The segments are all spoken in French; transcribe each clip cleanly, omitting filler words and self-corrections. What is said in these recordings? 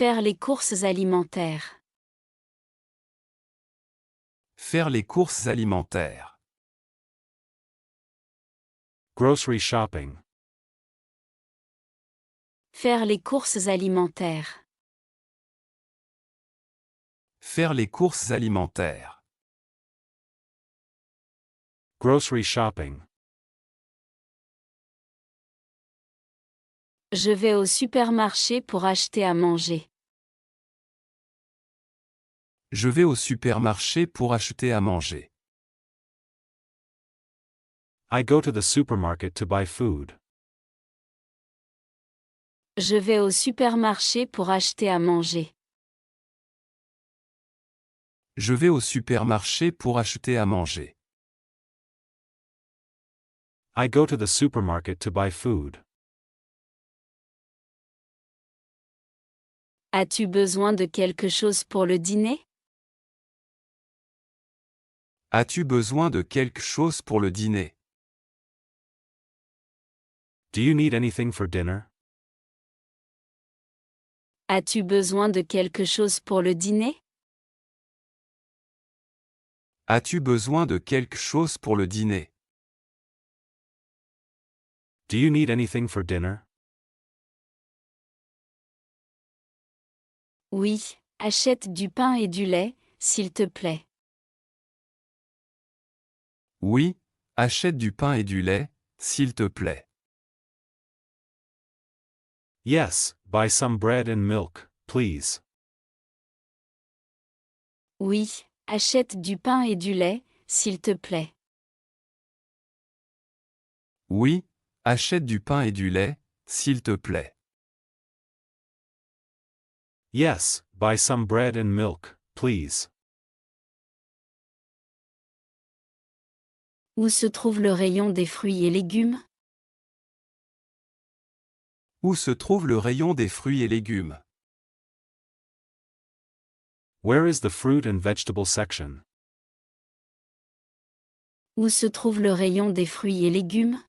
Faire les courses alimentaires. Faire les courses alimentaires. Grocery shopping. Faire les courses alimentaires. Faire les courses alimentaires. Grocery shopping. Je vais au supermarché pour acheter à manger. Je vais au supermarché pour acheter à manger. I go to the supermarket to buy food. Je vais au supermarché pour acheter à manger. Je vais au supermarché pour acheter à manger. I go to the supermarket to buy food. As-tu besoin de quelque chose pour le dîner? As-tu besoin de quelque chose pour le dîner? Do you need anything for dinner? As-tu besoin de quelque chose pour le dîner? As-tu besoin de quelque chose pour le dîner? Do you need anything for dinner? Oui, achète du pain et du lait, s'il te plaît. Oui, achète du pain et du lait, s'il te plaît. Yes, buy some bread and milk, please. Oui, achète du pain et du lait, s'il te plaît. Oui, achète du pain et du lait, s'il te plaît. Yes, buy some bread and milk, please. Où se trouve le rayon des fruits et légumes? Où se trouve le rayon des fruits et légumes? Where is the fruit and vegetable section? Où se trouve le rayon des fruits et légumes?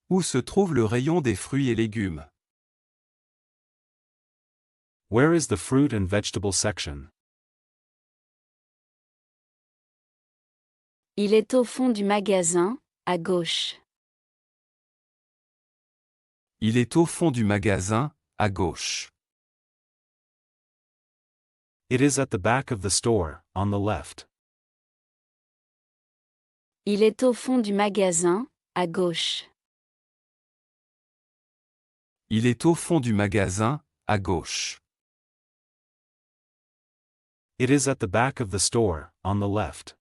Où se trouve le rayon des fruits et légumes? Where is the fruit and vegetable section? Il est au fond du magasin, à gauche. Il est au fond du magasin, à gauche. It is at the back of the store, on the left. Il est au fond du magasin, à gauche. Il est au fond du magasin, à gauche. It is at the back of the store, on the left.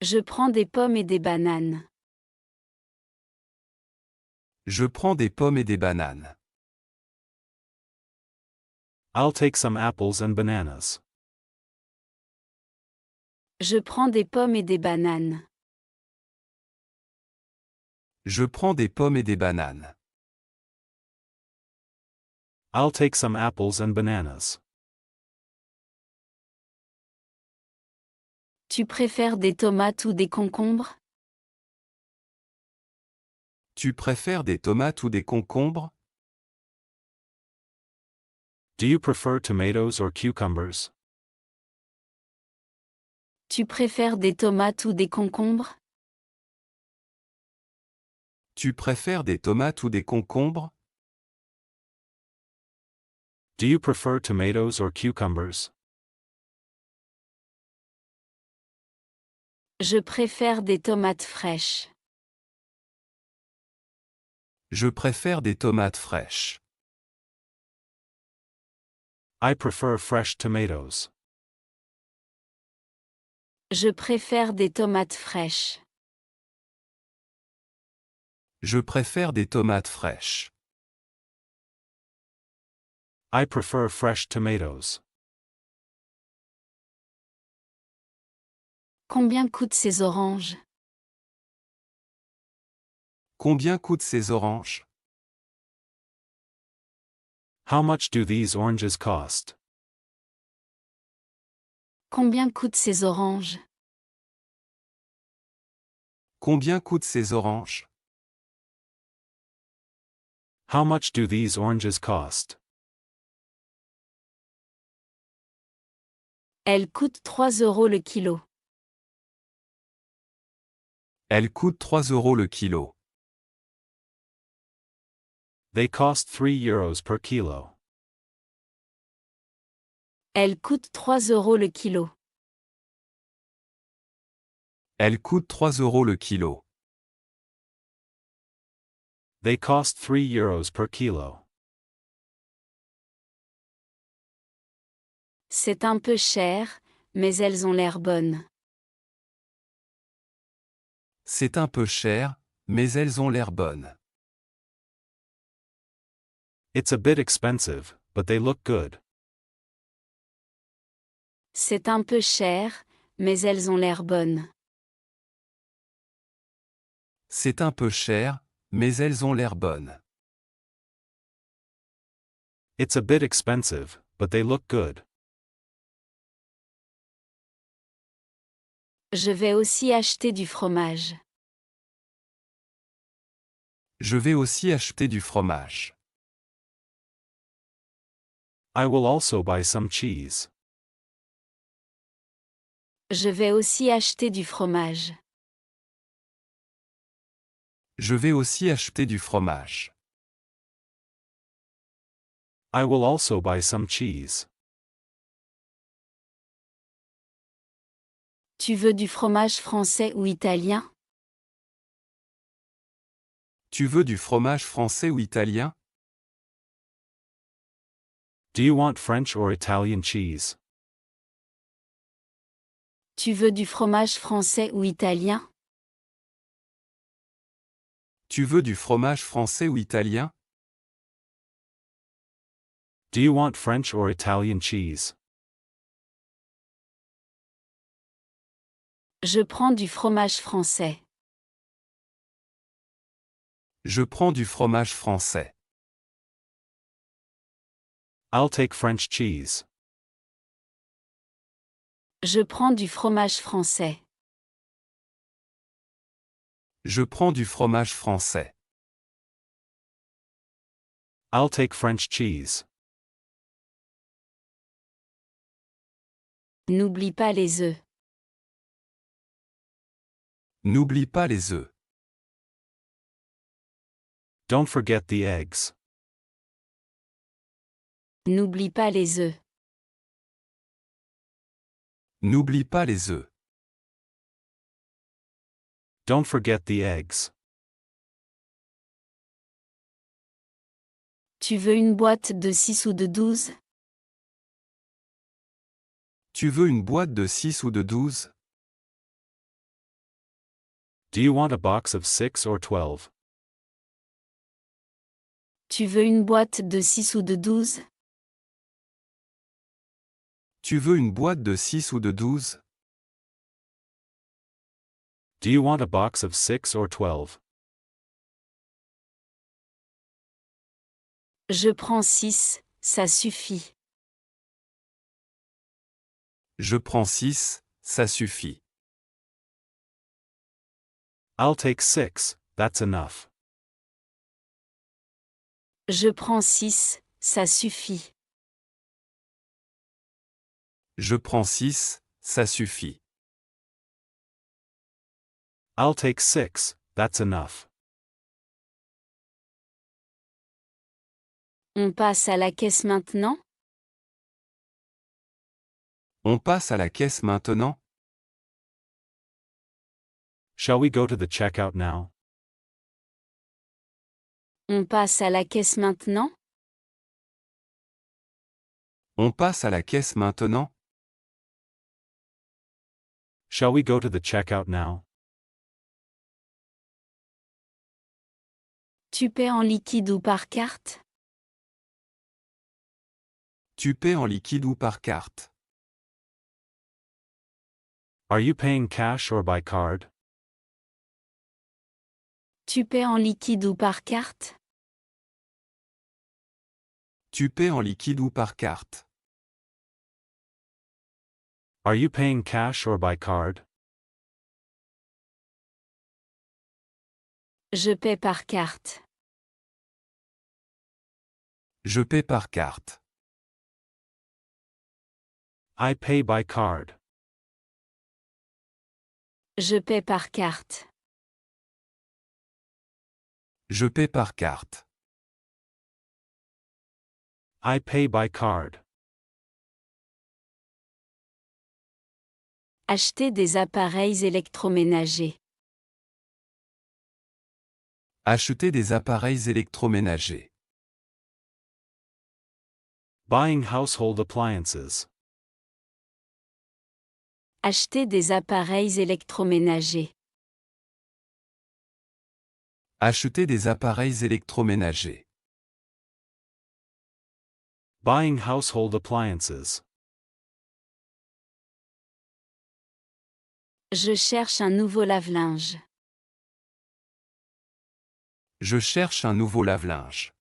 Je prends des pommes et des bananes. Je prends des pommes et des bananes. I'll take some apples and bananas. Je prends des pommes et des bananes. Je prends des pommes et des bananes. I'll take some apples and bananas. Tu préfères des tomates ou des concombres? Tu préfères des tomates ou des concombres? Do you prefer tomatoes or cucumbers? Tu préfères des tomates ou des concombres? Tu préfères des tomates ou des concombres? Do you prefer tomatoes or cucumbers? Je préfère des tomates fraîches. Je préfère des tomates fraîches. I prefer fresh tomatoes. Je préfère des tomates fraîches. Je préfère des tomates fraîches. I prefer fresh tomatoes. Combien coûtent ces oranges? Combien coûtent ces oranges? How much do these oranges cost? Combien coûtent ces oranges? Combien coûtent ces oranges? How much do these oranges cost? Elles coûtent 3 € le kilo. Elle coûte 3 € le kilo. They cost 3 euros per kilo. Elles coûtent 3 € le kilo. Elle coûte 3 € le kilo. They cost 3 euros per kilo. C'est un peu cher, mais elles ont l'air bonnes. C'est un peu cher, mais elles ont l'air bonnes. It's a bit expensive, but they look good. C'est un peu cher, mais elles ont l'air bonnes. C'est un peu cher, mais elles ont l'air bonnes. It's a bit expensive, but they look good. Je vais aussi acheter du fromage. Je vais aussi acheter du fromage. I will also buy some cheese. Je vais aussi acheter du fromage. Je vais aussi acheter du fromage. I will also buy some cheese. Tu veux du fromage français ou italien? Tu veux du fromage français ou italien? Do you want French or Italian cheese? Tu veux du fromage français ou italien? Tu veux du fromage français ou italien? Do you want French or Italian cheese? Je prends du fromage français. Je prends du fromage français. I'll take French cheese. Je prends du fromage français. Je prends du fromage français. I'll take French cheese. N'oublie pas les œufs. N'oublie pas les œufs. Don't forget the eggs. N'oublie pas les œufs. N'oublie pas les œufs. Don't forget the eggs. Tu veux une boîte de 6 ou de 12? Tu veux une boîte de 6 ou de 12? Do you want a box of 6 or 12? Tu veux une boîte de 6 ou de 12? Tu veux une boîte de 6 ou de 12? Do you want a box of 6 or 12? Je prends 6, ça suffit. Je prends 6, ça suffit. I'll take 6, that's enough. Je prends 6, ça suffit. Je prends 6, ça suffit. I'll take 6, that's enough. On passe à la caisse maintenant? On passe à la caisse maintenant? Shall we go to the checkout now? On passe à la caisse maintenant? On passe à la caisse maintenant? Shall we go to the checkout now? Tu paies en liquide ou par carte? Tu paies en liquide ou par carte? Are you paying cash or by card? Tu paies en liquide ou par carte? Tu paies en liquide ou par carte? Are you paying cash or by card? Je paie par carte. Je paie par carte. I pay by card. Je paie par carte. Je paie par carte. I pay by card. Acheter des appareils électroménagers. Acheter des appareils électroménagers. Buying household appliances. Acheter des appareils électroménagers. Acheter des appareils électroménagers. Buying household appliances. Je cherche un nouveau lave-linge. Je cherche un nouveau lave-linge.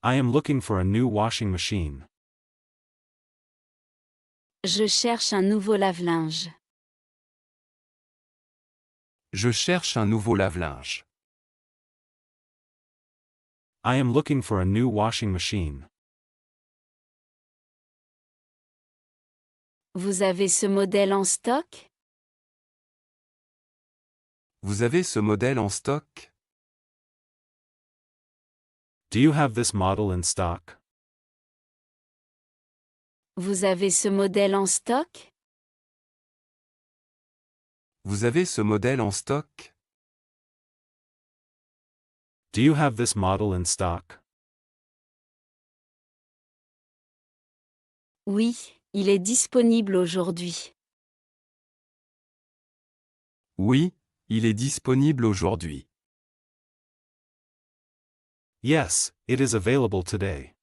I am looking for a new washing machine. Je cherche un nouveau lave-linge. Je cherche un nouveau lave-linge. I am looking for a new washing machine. Vous avez ce modèle en stock? Vous avez ce modèle en stock? Do you have this model in stock? Vous avez ce modèle en stock? Vous avez ce modèle en stock? Do you have this model in stock? Oui, il est disponible aujourd'hui. Oui, il est disponible aujourd'hui. Yes, it is available today.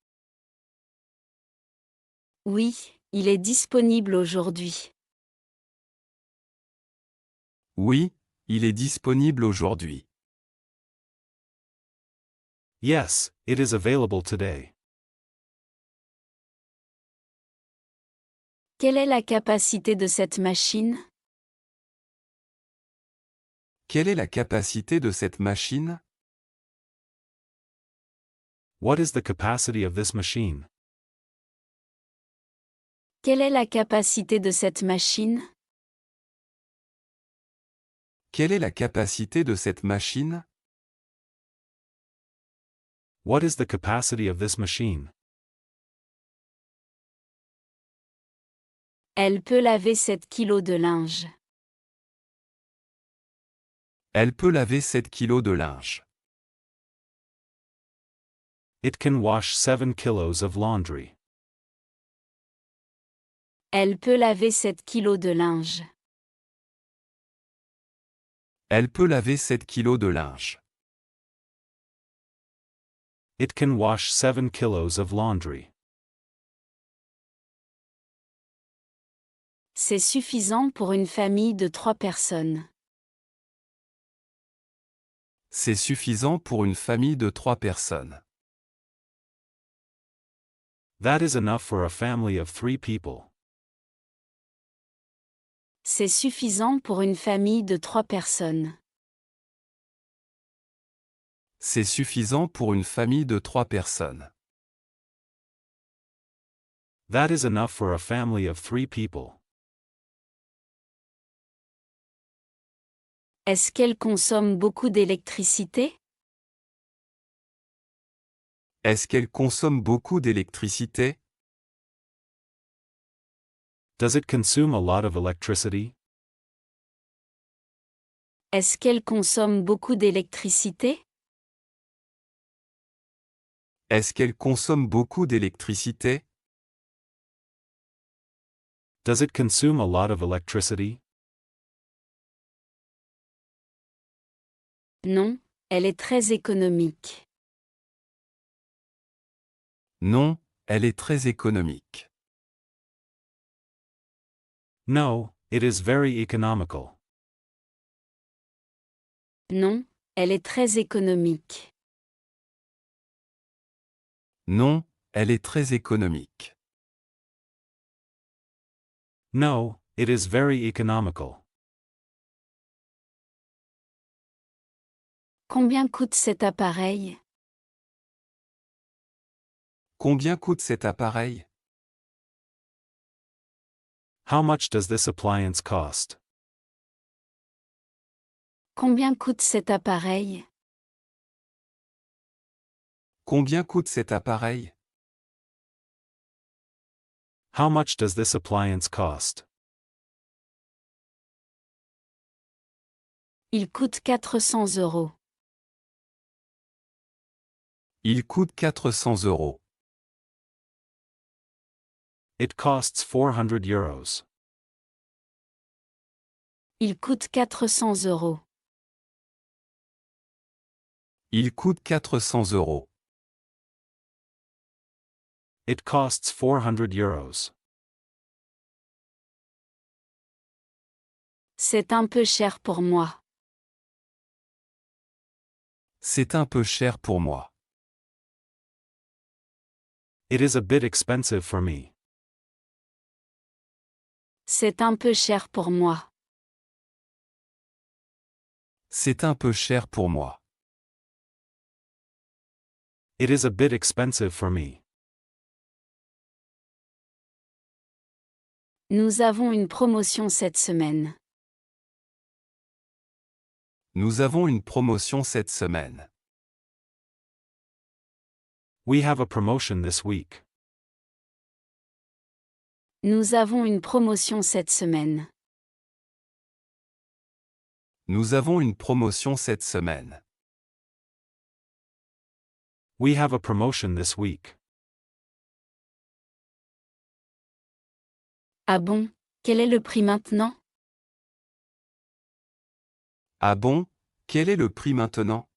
Oui, il est disponible aujourd'hui. Oui, il est disponible aujourd'hui. Yes, it is available today. Quelle est la capacité de cette machine? Quelle est la capacité de cette machine? What is the capacity of this machine? Quelle est la capacité de cette machine? Quelle est la capacité de cette machine? What is the capacity of this machine? Elle peut laver 7 kilos de linge. Elle peut laver 7 kilos de linge. It can wash 7 kilos of laundry. Elle peut laver 7 kilos de linge. Elle peut laver 7 kilos de linge. It can wash 7 kilos of laundry. C'est suffisant pour une famille de 3 personnes. C'est suffisant pour une famille de 3 personnes. That is enough for a family of 3 people. C'est suffisant pour une famille de 3 personnes. C'est suffisant pour une famille de 3 personnes. That is enough for a family of 3 people. Est-ce qu'elle consomme beaucoup d'électricité? Est-ce qu'elle consomme beaucoup d'électricité? Does it consume a lot of electricity? Est-ce qu'elle consomme beaucoup d'électricité? Est-ce qu'elle consomme beaucoup d'électricité? Does it consume a lot of electricity? Non, elle est très économique. Non, elle est très économique. No, it is very economical. Non, elle est très économique. Non, elle est très économique. No, it is very economical. Combien coûte cet appareil? Combien coûte cet appareil? How much does this appliance cost? Combien coûte cet appareil? Combien coûte cet appareil? How much does this appliance cost? Il coûte 400 €. Il coûte 400 €. It costs 400 euros. Il coûte 400 €. Il coûte 400 €. It costs 400 euros. C'est un peu cher pour moi. C'est un peu cher pour moi. It is a bit expensive for me. C'est un peu cher pour moi. C'est un peu cher pour moi. It is a bit expensive for me. Nous avons une promotion cette semaine. Nous avons une promotion cette semaine. We have a promotion this week. Nous avons une promotion cette semaine. Nous avons une promotion cette semaine. We have a promotion this week. Ah bon? Quel est le prix maintenant? Ah bon? Quel est le prix maintenant?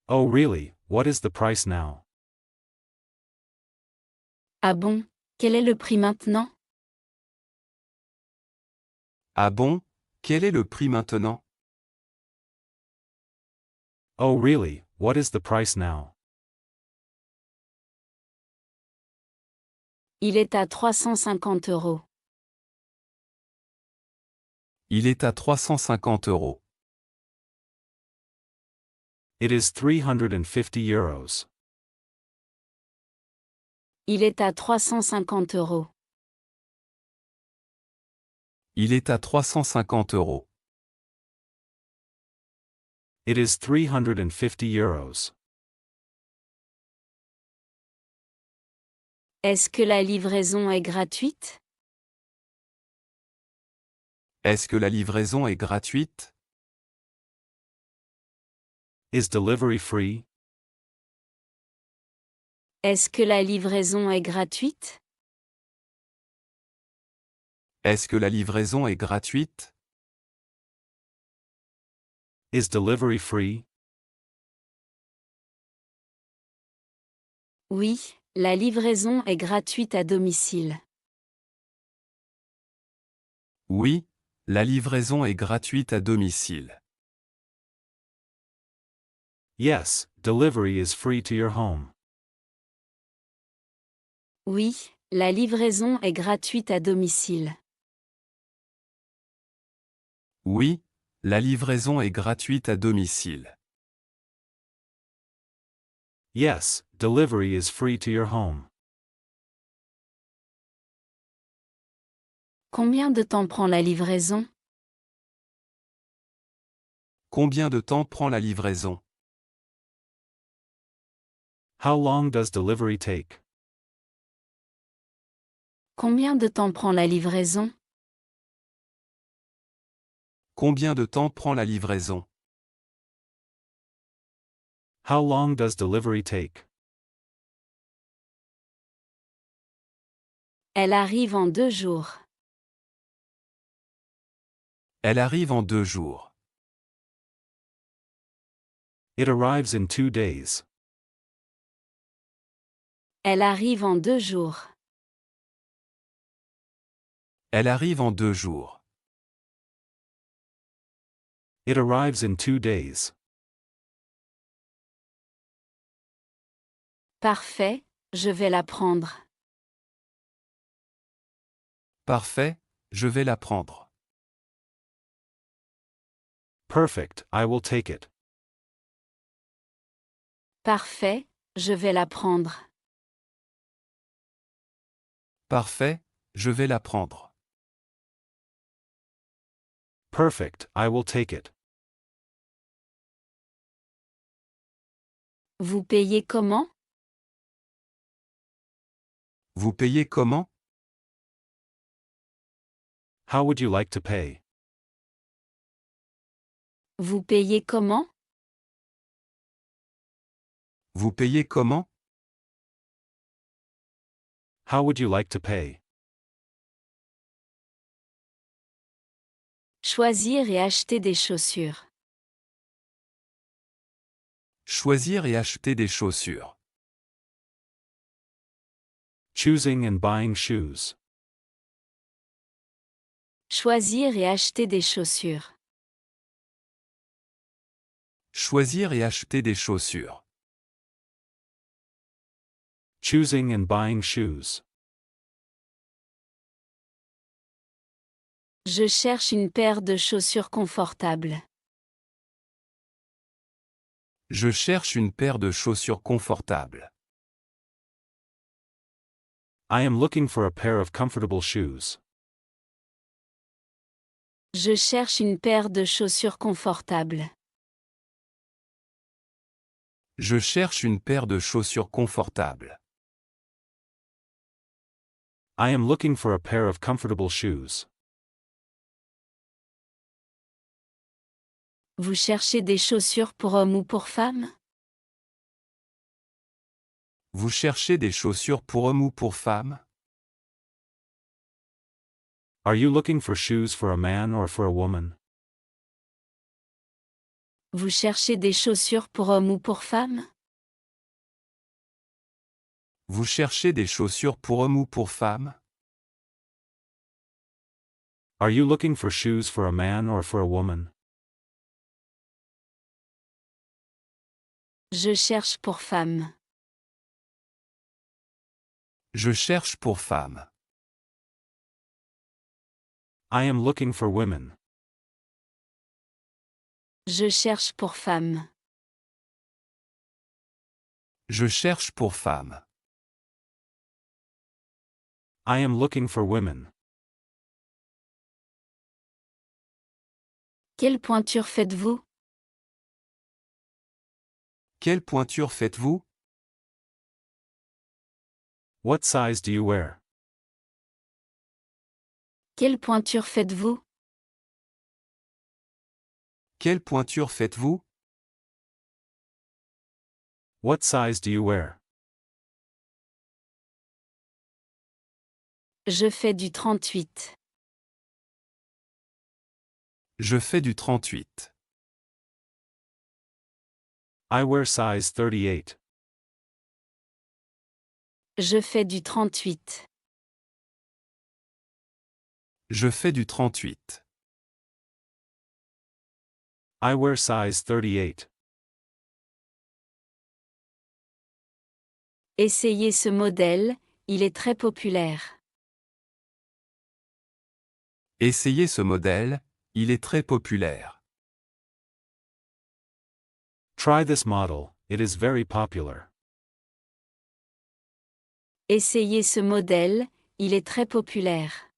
Oh really, what is the price now? Ah bon? Quel est le prix maintenant? Ah bon? Quel est le prix maintenant? Oh really, what is the price now? Il est à 350 €. Il est à 350 €. It is 350 euros. Il est à 350 €. Il est à 350 €. It is 350 euros. Est-ce que la livraison est gratuite? Est-ce que la livraison est gratuite? Is delivery free? Est-ce que la livraison est gratuite? Est-ce que la livraison est gratuite? Is delivery free? Oui, la livraison est gratuite à domicile. Oui, la livraison est gratuite à domicile. Yes, delivery is free to your home. Oui, la livraison est gratuite à domicile. Oui, la livraison est gratuite à domicile. Yes, delivery is free to your home. Combien de temps prend la livraison? Combien de temps prend la livraison? How long does delivery take? Combien de temps prend la livraison? Combien de temps prend la livraison? How long does delivery take? Elle arrive en 2 jours. Elle arrive en 2 jours. It arrives in 2 days. Elle arrive en 2 jours. Elle arrive en 2 jours. It arrives in 2 days. Parfait, je vais la prendre. Parfait, je vais la prendre. Perfect, I will take it. Parfait, Je vais la prendre. Parfait, je vais la prendre. Perfect, I will take it. Vous payez comment? Vous payez comment? How would you like to pay? Vous payez comment? Vous payez comment? How would you like to pay? Choisir et acheter des chaussures. Choisir et acheter des chaussures. Choosing and buying shoes. Choisir et acheter des chaussures. Choisir et acheter des chaussures. Choosing and buying shoes. Je cherche une paire de chaussures confortables. Je cherche une paire de chaussures confortables. I am looking for a pair of comfortable shoes. Je cherche une paire de chaussures confortables. Je cherche une paire de chaussures confortables. I am looking for a pair of comfortable shoes. Vous cherchez des chaussures pour homme ou pour femme? Vous cherchez des chaussures pour homme ou pour femme? Are you looking for shoes for a man or for a woman? Vous cherchez des chaussures pour homme ou pour femme? Vous cherchez des chaussures pour homme ou pour femme? Are you looking for shoes for a man or for a woman? Je cherche pour femme. Je cherche pour femme. I am looking for women. Je cherche pour femme. Je cherche pour femme. I am looking for women. Quelle pointure faites-vous? Quelle pointure faites-vous? What size do you wear? Quelle pointure faites-vous? Quelle pointure faites-vous? What size do you wear? Je fais du 38. Je fais du 38. I wear size 38. Je fais du 38. Je fais du 38. I wear size 38. Essayez ce modèle, il est très populaire. Essayez ce modèle, il est très populaire. Try this model, it is very popular. Essayez ce modèle, il est très populaire.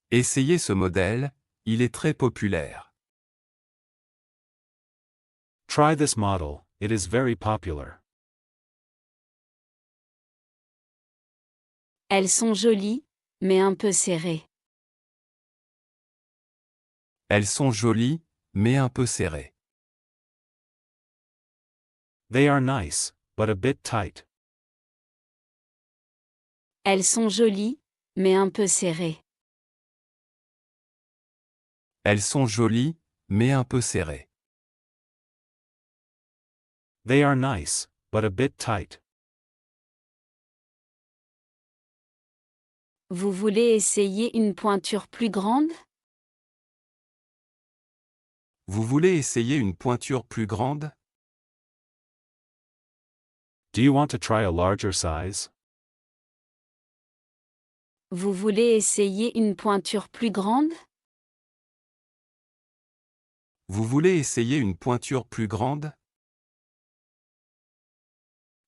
Essayez ce modèle, il est très populaire. Try this model, it is very popular. Elles sont jolies, mais un peu serrées. Elles sont jolies, mais un peu serrées. They are nice, but a bit tight. Elles sont jolies, mais un peu serrées. Elles sont jolies, mais un peu serrées. They are nice, but a bit tight. Vous voulez essayer une pointure plus grande? Vous voulez essayer une pointure plus grande? Do you want to try a larger size? Vous voulez essayer une pointure plus grande? Vous voulez essayer une pointure plus grande?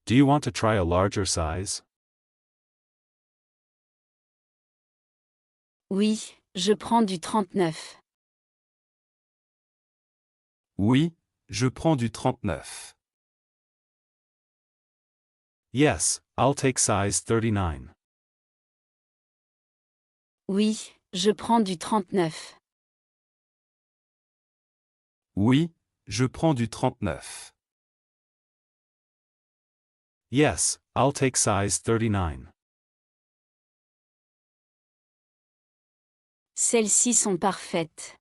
Do you want to try a larger size? Oui, je prends du 39. Oui, je prends du 39. Yes, I'll take size 39. Oui, je prends du 39. Oui, je prends du 39. Yes, I'll take size 39. Celles-ci sont parfaites.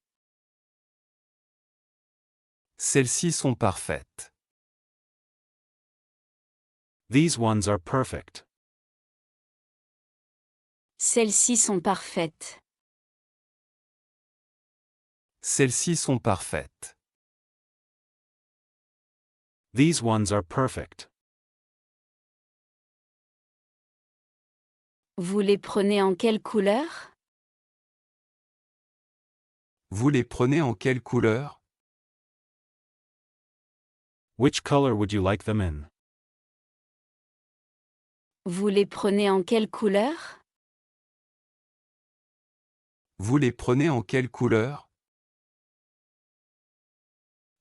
Celles-ci sont parfaites. These ones are perfect. Celles-ci sont parfaites. Celles-ci sont parfaites. These ones are perfect. Vous les prenez en quelle couleur? Vous les prenez en quelle couleur? Which color would you like them in? Vous les prenez en quelle couleur? Vous les prenez en quelle couleur?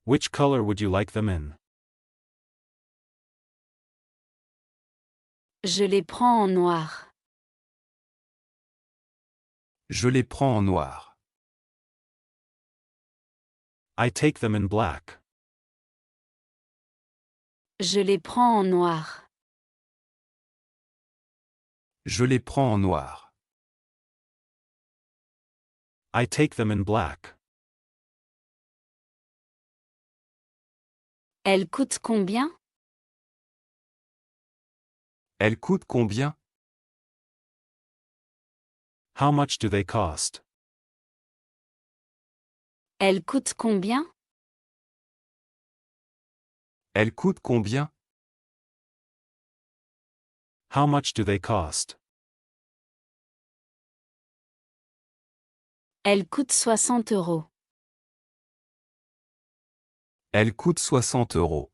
Which color would you like them in? Je les prends en noir. Je les prends en noir. I take them in black. Je les prends en noir. Je les prends en noir. I take them in black. Elles coûtent combien? Elles coûtent combien? How much do they cost? Elles coûtent combien? Elles coûtent combien? How much do they cost? Elles coûtent 60 euros. Elles coûtent 60 euros.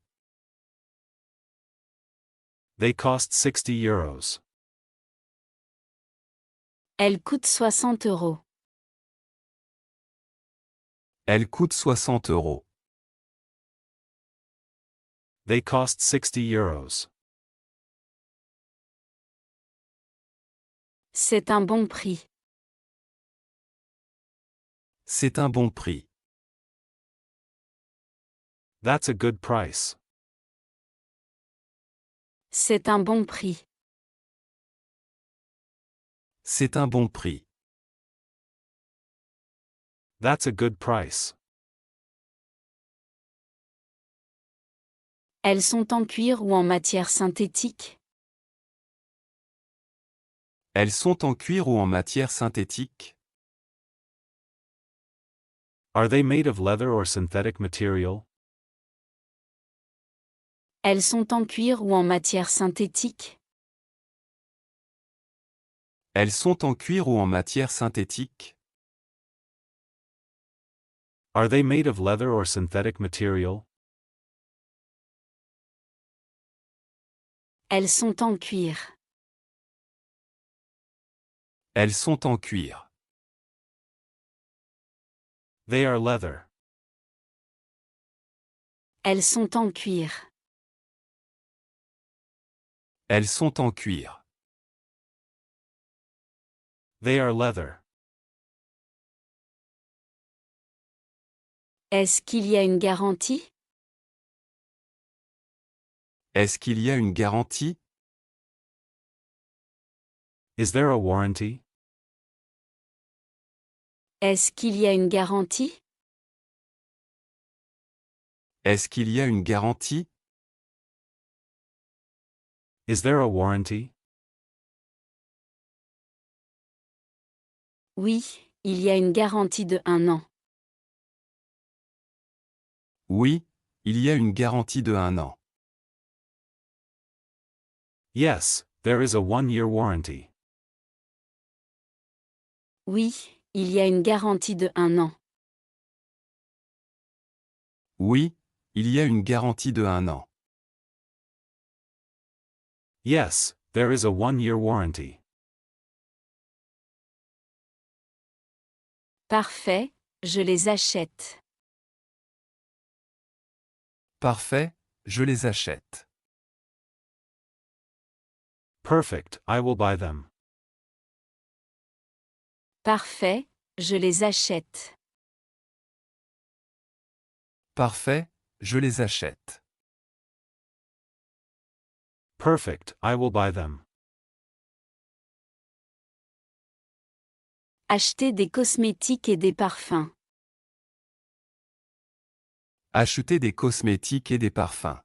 They cost 60 euros. Elles coûtent 60 euros. Elles coûtent 60 euros. They cost 60 euros. C'est un bon prix. C'est un bon prix. That's a good price. C'est un bon prix. C'est un bon prix. That's a good price. Elles sont en cuir ou en matière synthétique? Elles sont en cuir ou en matière synthétique? Are they made of leather or synthetic material? Elles sont en cuir ou en matière synthétique? Elles sont en cuir ou en matière synthétique? Are they made of leather or synthetic material? Elles sont en cuir. Elles sont en cuir. They are leather. Elles sont en cuir. Elles sont en cuir. They are leather. Est-ce qu'il y a une garantie? Est-ce qu'il y a une garantie? Is there a warranty? Est-ce qu'il y a une garantie? Est-ce qu'il y a une garantie? Is there a warranty? Oui, il y a une garantie de 1 an. Oui, il y a une garantie de 1 an. Yes, there is a 1-year warranty. Oui, il y a une garantie de 1 an. Oui, il y a une garantie de 1 an. Yes, there is a 1-year warranty. Parfait, je les achète. Parfait, je les achète. Perfect, I will buy them. Parfait, je les achète. Parfait, je les achète. Perfect, I will buy them. Acheter des cosmétiques et des parfums. Acheter des cosmétiques et des parfums.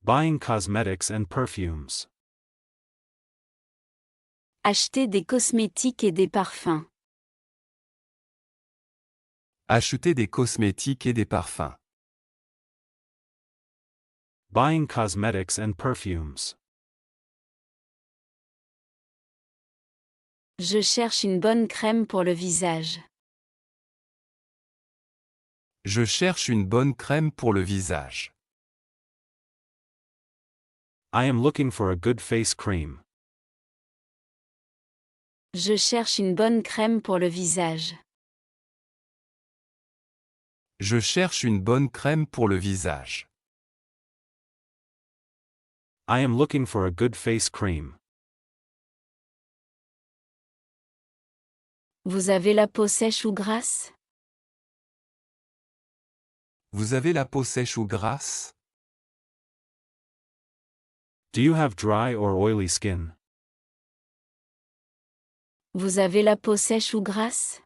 Buying cosmetics and perfumes. Acheter des cosmétiques et des parfums. Acheter des cosmétiques et des parfums. Buying cosmetics and perfumes. Je cherche une bonne crème pour le visage. Je cherche une bonne crème pour le visage. I am looking for a good face cream. Je cherche une bonne crème pour le visage. Je cherche une bonne crème pour le visage. I am looking for a good face cream. Vous avez la peau sèche ou grasse? Vous avez la peau sèche ou grasse? Do you have dry or oily skin? Vous avez la peau sèche ou grasse?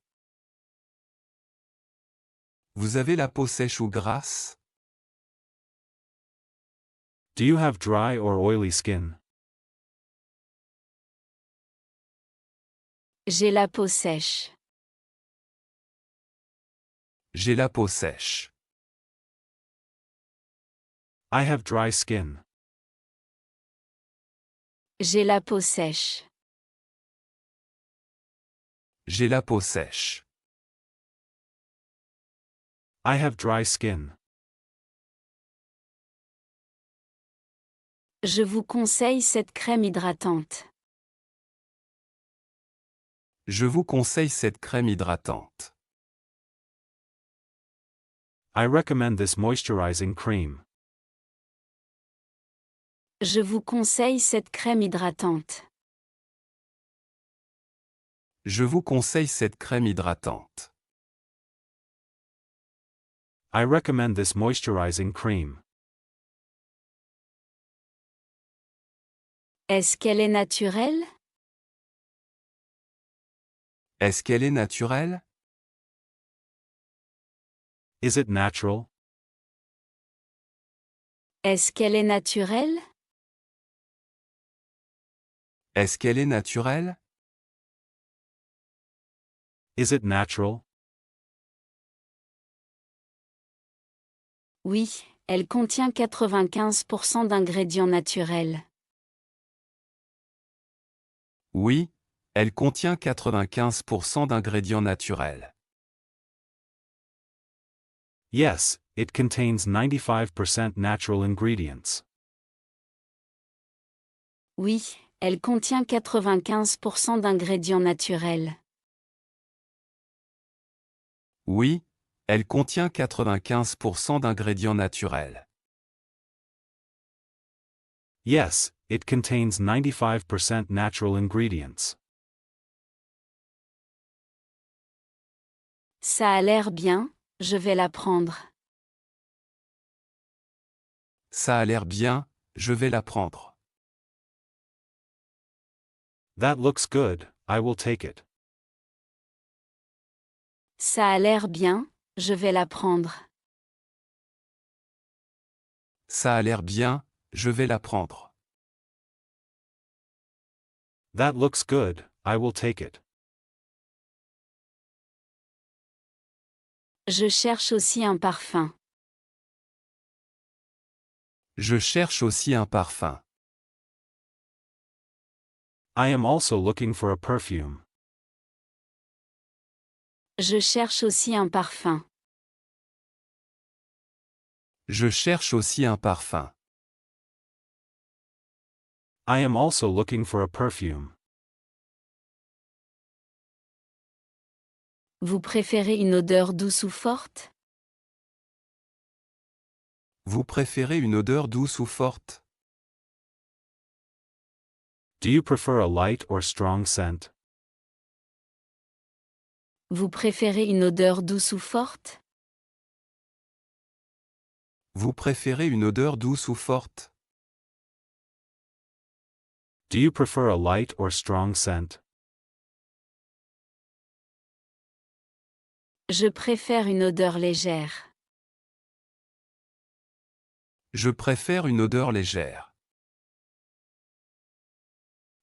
Vous avez la peau sèche ou grasse? Do you have dry or oily skin? J'ai la peau sèche. J'ai la peau sèche. I have dry skin. J'ai la peau sèche. J'ai la peau sèche. I have dry skin. Je vous conseille cette crème hydratante. Je vous conseille cette crème hydratante. I recommend this moisturizing cream. Je vous conseille cette crème hydratante. Je vous conseille cette crème hydratante. I recommend this moisturizing cream. Est-ce qu'elle est naturelle? Est-ce qu'elle est naturelle? Is it natural? Est-ce qu'elle est naturelle? Est-ce qu'elle est naturelle? Is it natural? Oui, elle contient 95% d'ingrédients naturels. Oui, elle contient 95% d'ingrédients naturels. Yes, it contains 95% natural ingredients. Oui, elle contient 95% d'ingrédients naturels. Oui, elle contient 95% d'ingrédients naturels. Yes, it contains 95% natural ingredients. Ça a l'air bien, je vais la prendre. Ça a l'air bien, je vais la prendre. That looks good, I will take it. Ça a l'air bien, je vais la prendre. Ça a l'air bien, je vais la prendre. That looks good, I will take it. Je cherche aussi un parfum. Je cherche aussi un parfum. I am also looking for a perfume. Je cherche aussi un parfum. Je cherche aussi un parfum. I am also looking for a perfume. Vous préférez une odeur douce ou forte? Vous préférez une odeur douce ou forte? Do you prefer a light or strong scent? Vous préférez une odeur douce ou forte? Vous préférez une odeur douce ou forte? Do you prefer a light or strong scent? Je préfère une odeur légère. Je préfère une odeur légère.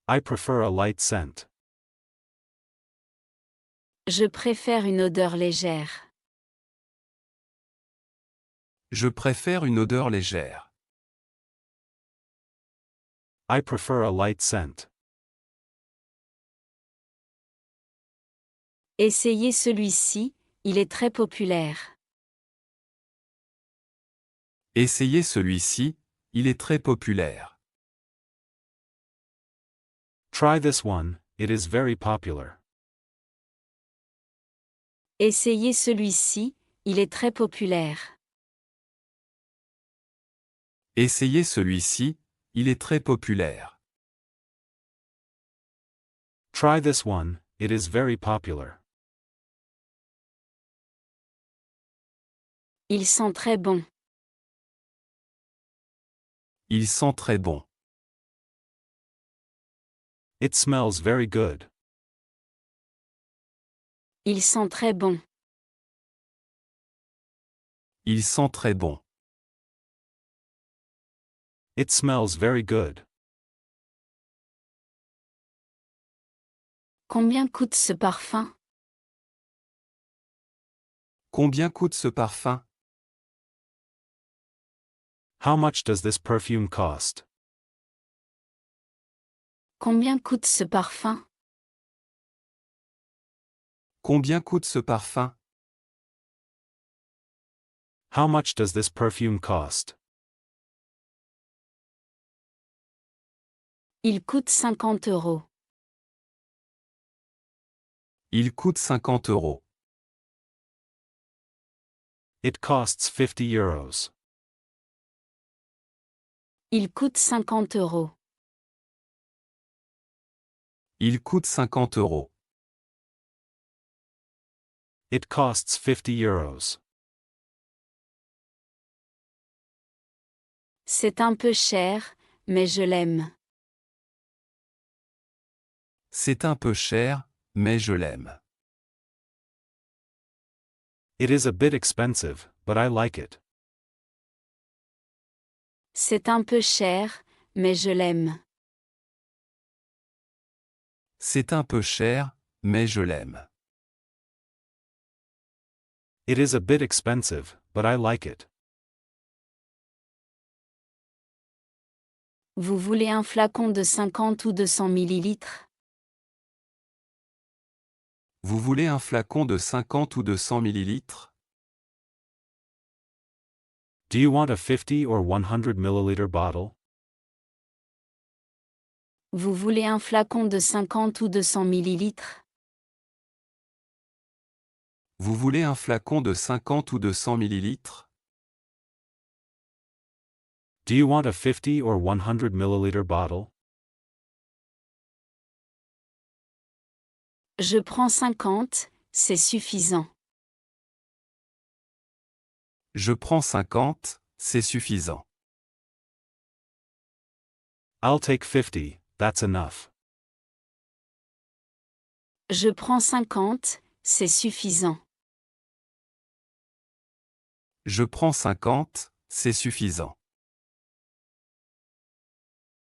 I prefer a light scent. Je préfère une odeur légère. Je préfère une odeur légère. I prefer a light scent. Essayez celui-ci, il est très populaire. Essayez celui-ci, il est très populaire. Try this one, it is very popular. Essayez celui-ci, il est très populaire. Essayez celui-ci, il est très populaire. Try this one, it is very popular. Il sent très bon. Il sent très bon. It smells very good. Il sent très bon. Il sent très bon. It smells very good. Combien coûte ce parfum? Combien coûte ce parfum? How much does this perfume cost? Combien coûte ce parfum? Combien coûte ce parfum? How much does this perfume cost? Il coûte 50 €. Il coûte 50 €. It costs 50 euros. Il coûte 50 €. Il coûte 50 €. It costs 50 euros. C'est un peu cher, mais je l'aime. C'est un peu cher, mais je l'aime. It is a bit expensive, but I like it. C'est un peu cher, mais je l'aime. C'est un peu cher, mais je l'aime. It is a bit expensive, but I like it. Vous voulez un flacon de 50 ou 200 ml? Vous voulez un flacon de 50 ou de 100 ml? Do you want a 50 or 100 milliliter bottle? Vous voulez un flacon de 50 ou 200 ml? Vous voulez un flacon de 50 ou de 100 ml? Do you want a 50 or 100 milliliter bottle? Je prends 50, c'est suffisant. Je prends 50, c'est suffisant. I'll take 50, that's enough. Je prends 50, c'est suffisant. Je prends 50, c'est suffisant.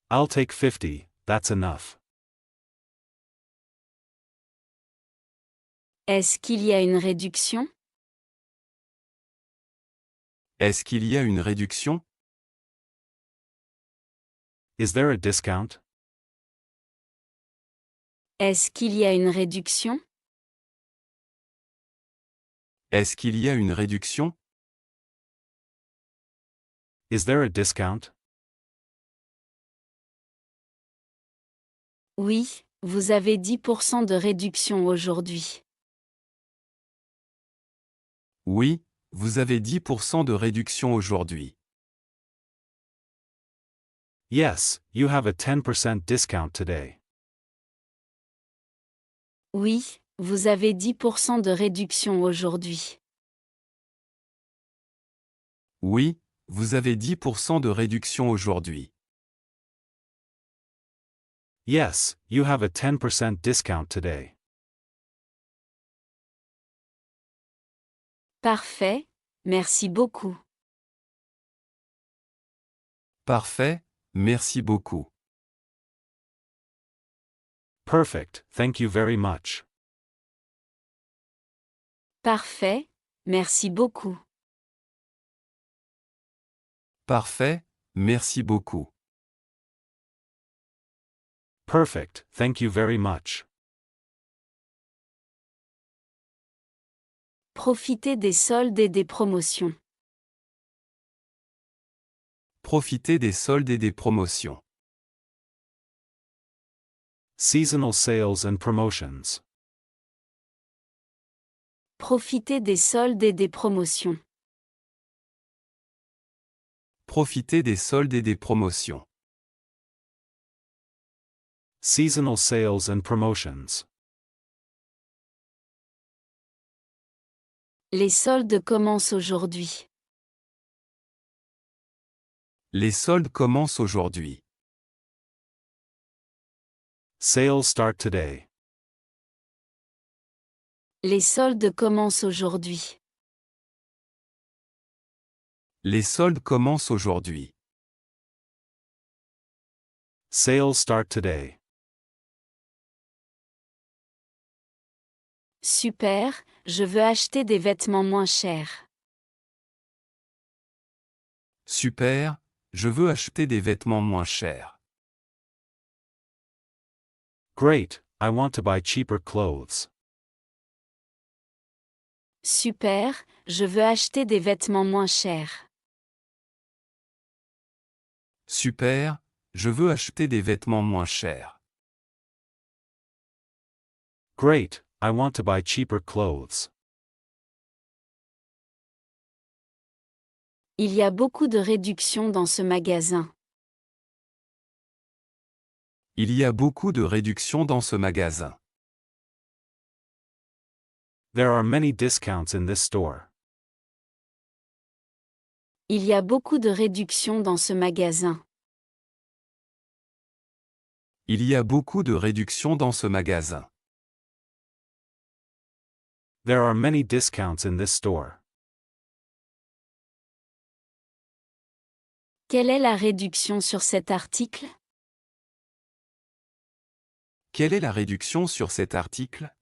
I'll take 50, that's enough. Est-ce qu'il y a une réduction? Est-ce qu'il y a une réduction? Is there a discount? Est-ce qu'il y a une réduction? Est-ce qu'il y a une réduction? Is there a discount? Oui, vous avez 10% de réduction aujourd'hui. Oui, vous avez 10% de réduction aujourd'hui. Yes, you have a 10% discount today. Oui, vous avez 10% de réduction aujourd'hui. Oui, vous avez 10% de réduction aujourd'hui. Yes, you have a 10% discount today. Parfait, merci beaucoup. Parfait, merci beaucoup. Perfect, thank you very much. Parfait, merci beaucoup. Parfait, merci beaucoup. Perfect, thank you very much. Profitez des soldes et des promotions. Profitez des soldes et des promotions. Seasonal sales and promotions. Profitez des soldes et des promotions. Profitez des soldes et des promotions. Seasonal sales and promotions. Les soldes commencent aujourd'hui. Les soldes commencent aujourd'hui. Sales start today. Les soldes commencent aujourd'hui. Les soldes commencent aujourd'hui. Sales start today. Super, je veux acheter des vêtements moins chers. Super, je veux acheter des vêtements moins chers. Great, I want to buy cheaper clothes. Super, je veux acheter des vêtements moins chers. Super, je veux acheter des vêtements moins chers. Great, I want to buy cheaper clothes. Il y a beaucoup de réductions dans ce magasin. Il y a beaucoup de réductions dans ce magasin. There are many discounts in this store. Il y a beaucoup de réductions dans ce magasin. Il y a beaucoup de réductions dans ce magasin. There are many discounts in this store. Quelle est la réduction sur cet article? Quelle est la réduction sur cet article?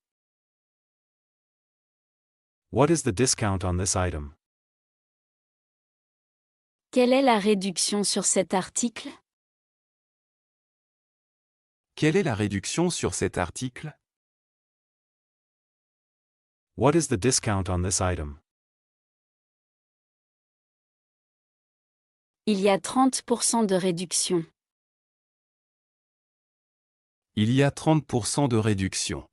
What is the discount on this item? Quelle est la réduction sur cet article? Quelle est la réduction sur cet article? What is the discount on this item? Il y a 30% de réduction. Il y a 30% de réduction.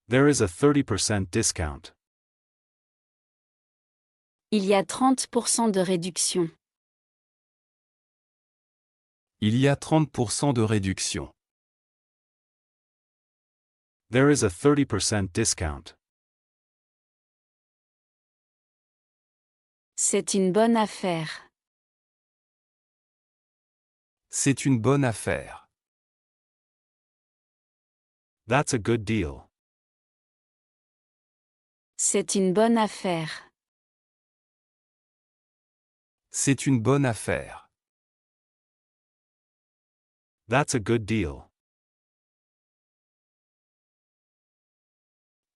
There is a 30% discount. Il y a 30% de réduction. Il y a 30% de réduction. There is a 30% discount. C'est une bonne affaire. C'est une bonne affaire. That's a good deal. C'est une bonne affaire. C'est une bonne affaire. That's a good deal.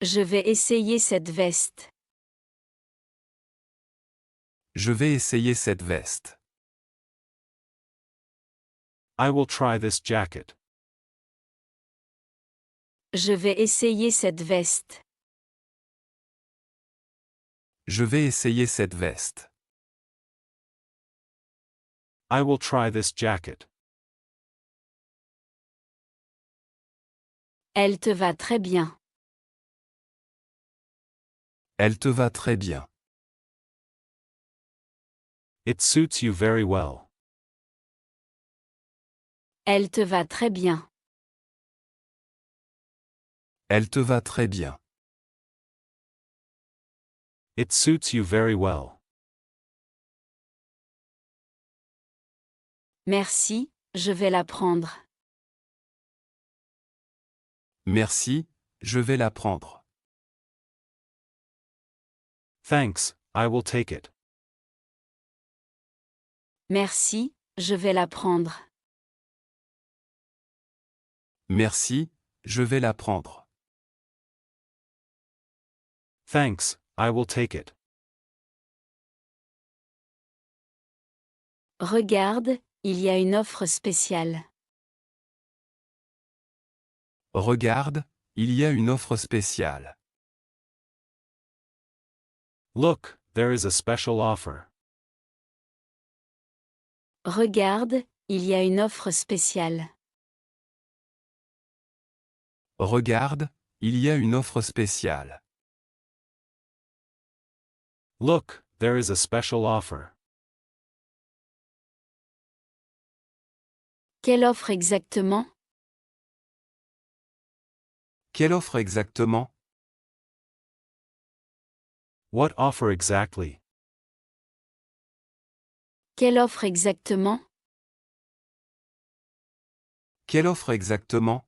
Je vais essayer cette veste. Je vais essayer cette veste. I will try this jacket. Je vais essayer cette veste. Je vais essayer cette veste. I will try this jacket. Elle te va très bien. Elle te va très bien. It suits you very well. Elle te va très bien. Elle te va très bien. It suits you very well. Merci, je vais la prendre. Merci, je vais la prendre. Thanks, I will take it. Merci, je vais la prendre. Merci, je vais la prendre. Thanks, I will take it. Regarde, il y a une offre spéciale. Regarde, il y a une offre spéciale. Look, there is a special offer. Regarde, il y a une offre spéciale. Regarde, il y a une offre spéciale. Look, there is a special offer. Quelle offre exactement? Quelle offre exactement? What offer exactly? Quelle offre exactement? Quelle offre exactement?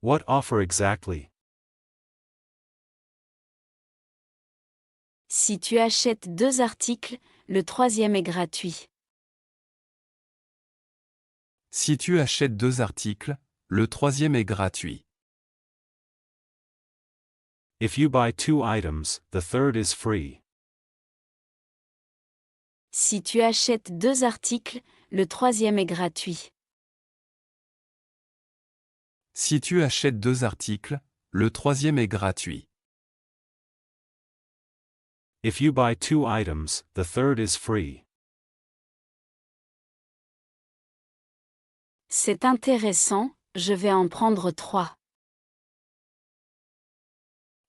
What offer exactly? Si tu achètes 2 articles, le troisième est gratuit. Si tu achètes 2 articles, le troisième est gratuit. If you buy 2 items, the third is free. Si tu achètes 2 articles, le troisième est gratuit. Si tu achètes 2 articles, le troisième est gratuit. If you buy 2 items, the third is free. C'est intéressant, je vais en prendre 3.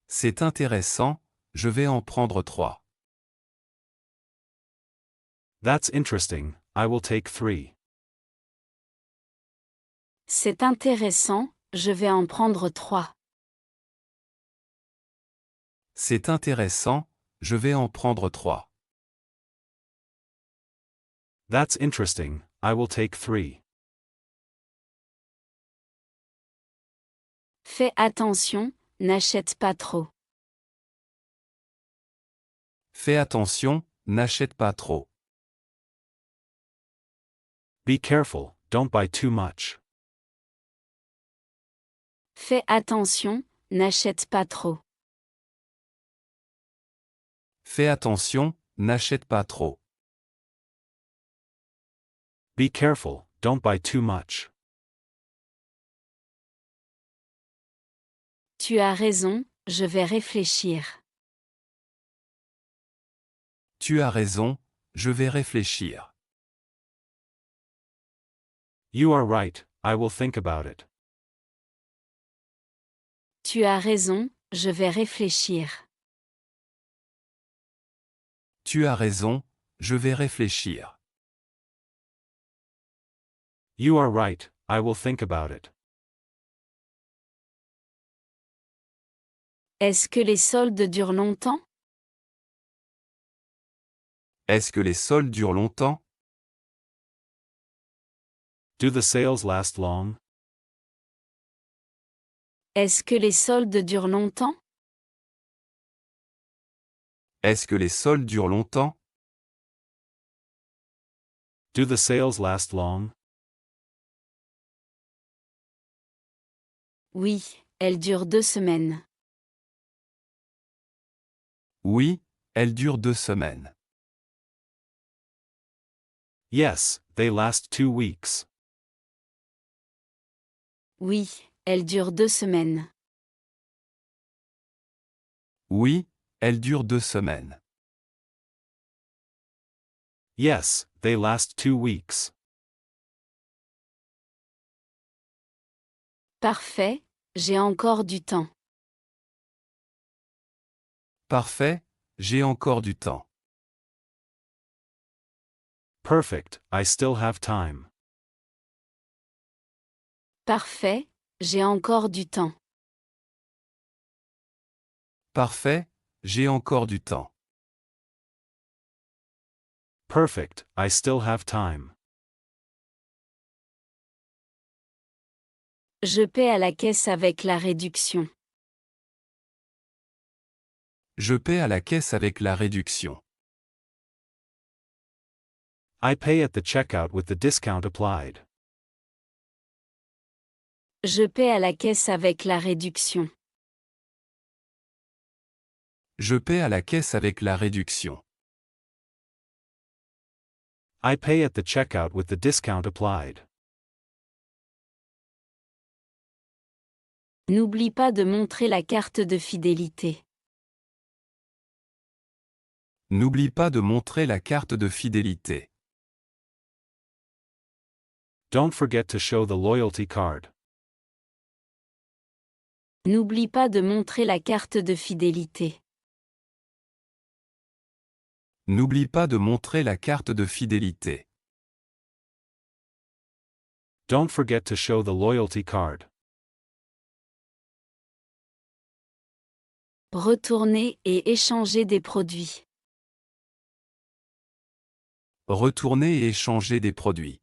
C'est intéressant, je vais en prendre 3. That's interesting, I will take 3. C'est intéressant, je vais en prendre 3. C'est intéressant, je vais en prendre 3. That's interesting, I will take 3. Fais attention, n'achète pas trop. Fais attention, n'achète pas trop. Be careful, don't buy too much. Fais attention, n'achète pas trop. Fais attention, n'achète pas trop. Be careful, don't buy too much. Tu as raison, je vais réfléchir. Tu as raison, je vais réfléchir. You are right, I will think about it. Tu as raison, je vais réfléchir. Tu as raison, je vais réfléchir. You are right, I will think about it. Est-ce que les soldes durent longtemps? Est-ce que les soldes durent longtemps? Do the sales last long? Est-ce que les soldes durent longtemps? Est-ce que les soldes durent longtemps? Do the sales last long? Oui, elles durent 2 semaines. Oui, elles durent 2 semaines. Yes, they last 2 weeks. Oui, elles durent 2 semaines. Oui, elles durent 2 semaines. Yes, they last 2 weeks. Parfait, j'ai encore du temps. Parfait, j'ai encore du temps. Perfect, I still have time. Parfait, j'ai encore du temps. Parfait, j'ai encore du temps. Perfect, I still have time. Je paie à la caisse avec la réduction. Je paie à la caisse avec la réduction. I pay at the checkout with the discount applied. Je paie à la caisse avec la réduction. Je paie à la caisse avec la réduction. I pay at the checkout with the discount applied. N'oublie pas de montrer la carte de fidélité. N'oublie pas de montrer la carte de fidélité. Don't forget to show the loyalty card. N'oublie pas de montrer la carte de fidélité. N'oublie pas de montrer la carte de fidélité. Don't forget to show the loyalty card. Retourner et échanger des produits. Retourner et échanger des produits.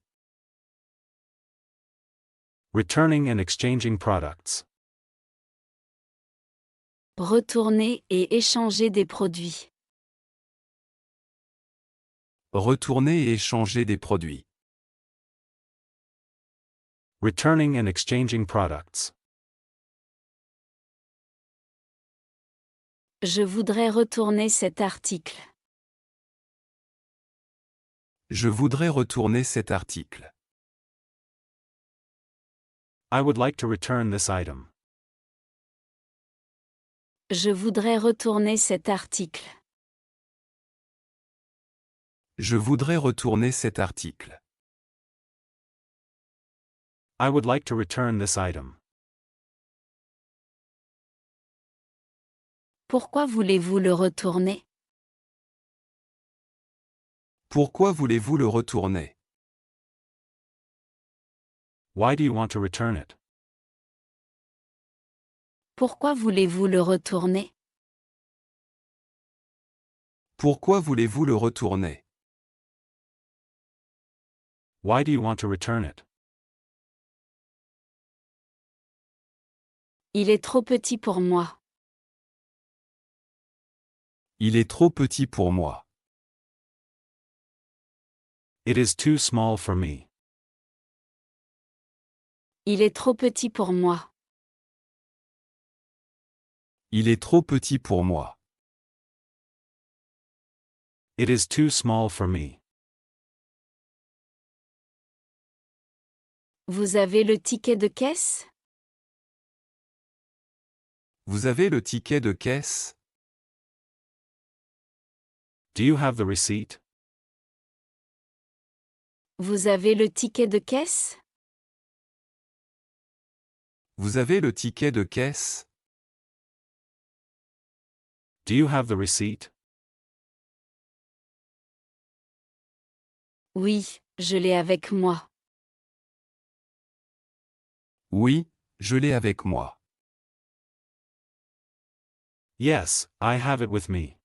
Returning and exchanging products. Retourner et échanger des produits. Retourner et échanger des produits. Returning and exchanging products. Je voudrais retourner cet article. Je voudrais retourner cet article. I would like to return this item. Je voudrais retourner cet article. Je voudrais retourner cet article. I would like to return this item. Pourquoi voulez-vous le retourner? Pourquoi voulez-vous le retourner? Why do you want to return it? Pourquoi voulez-vous le retourner? Pourquoi voulez-vous le retourner? Why do you want to return it? Il est trop petit pour moi. Il est trop petit pour moi. It is too small for me. Il est trop petit pour moi. Il est trop petit pour moi. It is too small for me. Vous avez le ticket de caisse? Vous avez le ticket de caisse? Do you have the receipt? Vous avez le ticket de caisse? Vous avez le ticket de caisse? Do you have the receipt? Oui, je l'ai avec moi. Oui, je l'ai avec moi. Yes, I have it with me.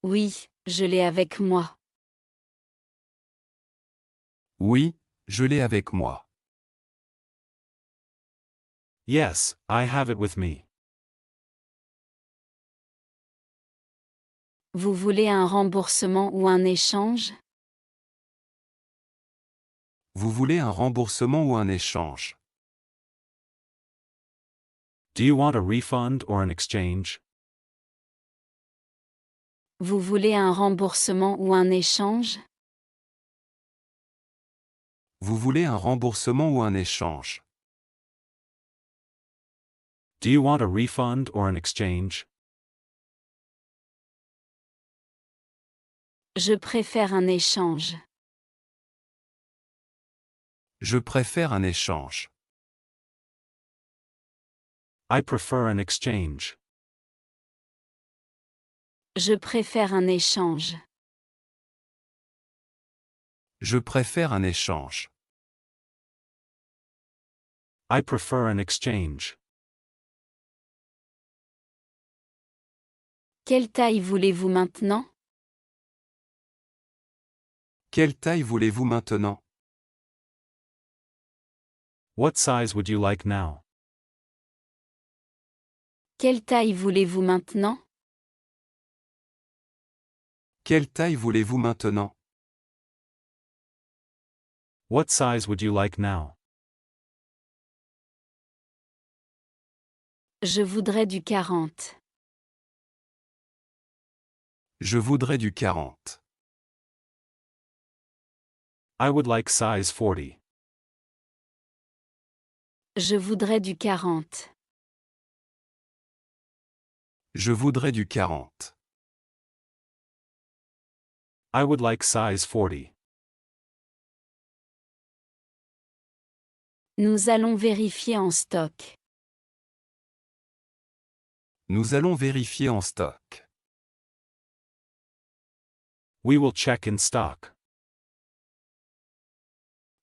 Oui, je l'ai avec moi. Oui, je l'ai avec moi. Yes, I have it with me. Vous voulez un remboursement ou un échange? Vous voulez un remboursement ou un échange? Do you want a refund or an exchange? Vous voulez un remboursement ou un échange? Vous voulez un remboursement ou un échange? Do you want a refund or an exchange? Je préfère un échange. Je préfère un échange. I prefer an exchange. Je préfère un échange. Je préfère un échange. I prefer an exchange. Quelle taille voulez-vous maintenant? Quelle taille voulez-vous maintenant? What size would you like now? Quelle taille voulez-vous maintenant? Quelle taille voulez-vous maintenant? What size would you like now? Je voudrais du 40. Je voudrais du 40. I would like size 40. Je voudrais du 40. Je voudrais du 40. I would like size 40. Nous allons vérifier en stock. Nous allons vérifier en stock. We will check in stock.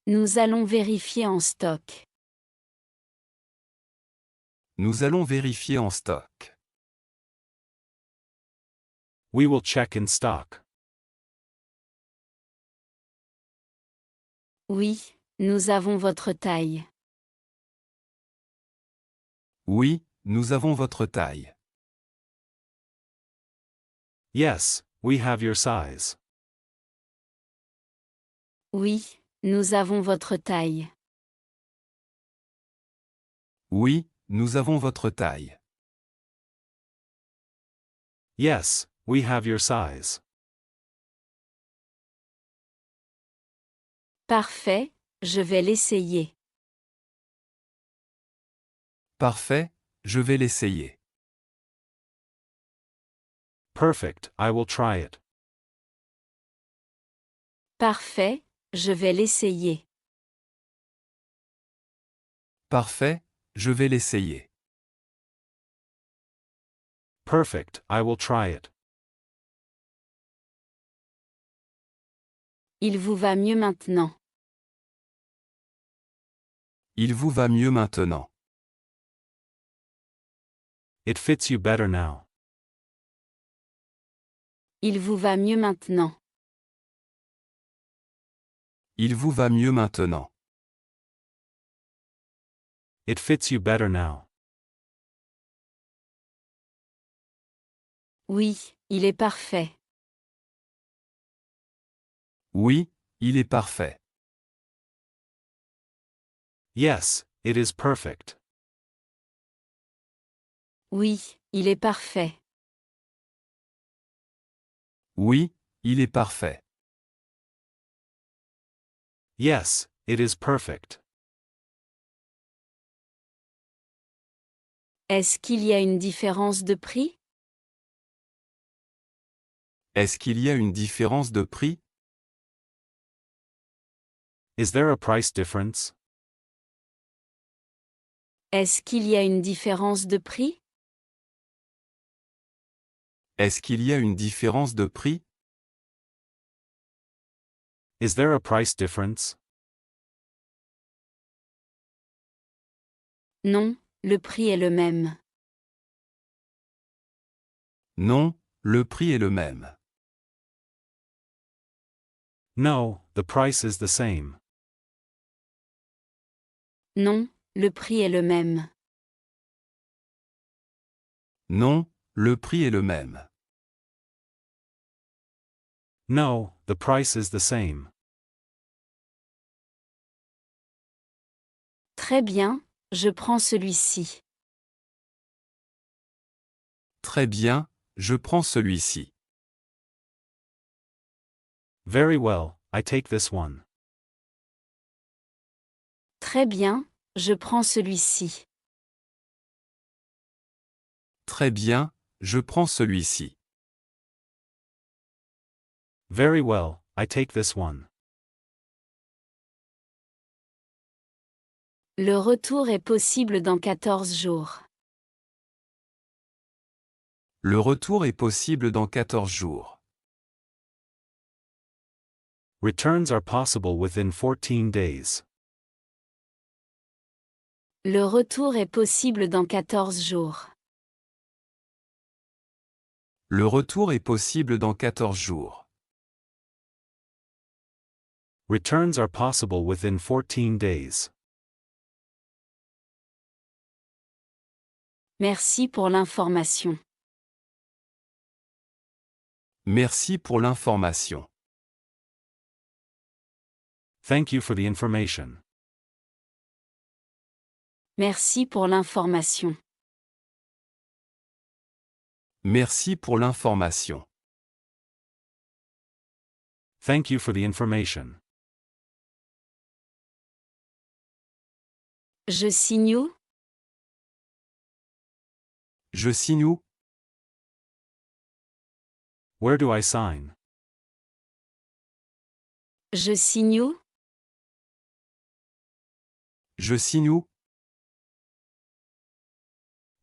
Nous allons vérifier en stock. Nous allons vérifier en stock. We will check in stock. Oui, nous avons votre taille. Oui, nous avons votre taille. Yes, we have your size. Oui, nous avons votre taille. Oui, nous avons votre taille. Yes, we have your size. Parfait, je vais l'essayer. Parfait, je vais l'essayer. Perfect, I will try it. Parfait, je vais l'essayer. Parfait, je vais l'essayer. Perfect, I will try it. Il vous va mieux maintenant. Il vous va mieux maintenant. It fits you better now. Il vous va mieux maintenant. Il vous va mieux maintenant. It fits you better now. Oui, il est parfait. Oui, il est parfait. Yes, it is perfect. Oui, il est parfait. Oui, il est parfait. Yes, it is perfect. Est-ce qu'il y a une différence de prix? Est-ce qu'il y a une différence de prix? Is there a price difference? Est-ce qu'il y a une différence de prix? Est-ce qu'il y a une différence de prix? Is there a price difference? Non, le prix est le même. Non, le prix est le même. No, the price is the same. Non, le prix est le même. Non, le prix est le même. No, the price is the same. Très bien, je prends celui-ci. Très bien, je prends celui-ci. Very well, I take this one. Très bien, je prends celui-ci. Très bien, je prends celui-ci. Very well, I take this one. Le retour est possible dans 14 jours. Le retour est possible dans 14 jours. Returns are possible within 14 days. Le retour est possible dans 14 jours. Le retour est possible dans 14 jours. Returns are possible within 14 days. Merci pour l'information. Merci pour l'information. Thank you for the information. Merci pour l'information. Merci pour l'information. Thank you for the information. Je signe où? Je signe où? Where do I sign? Je signe où? Je signe où?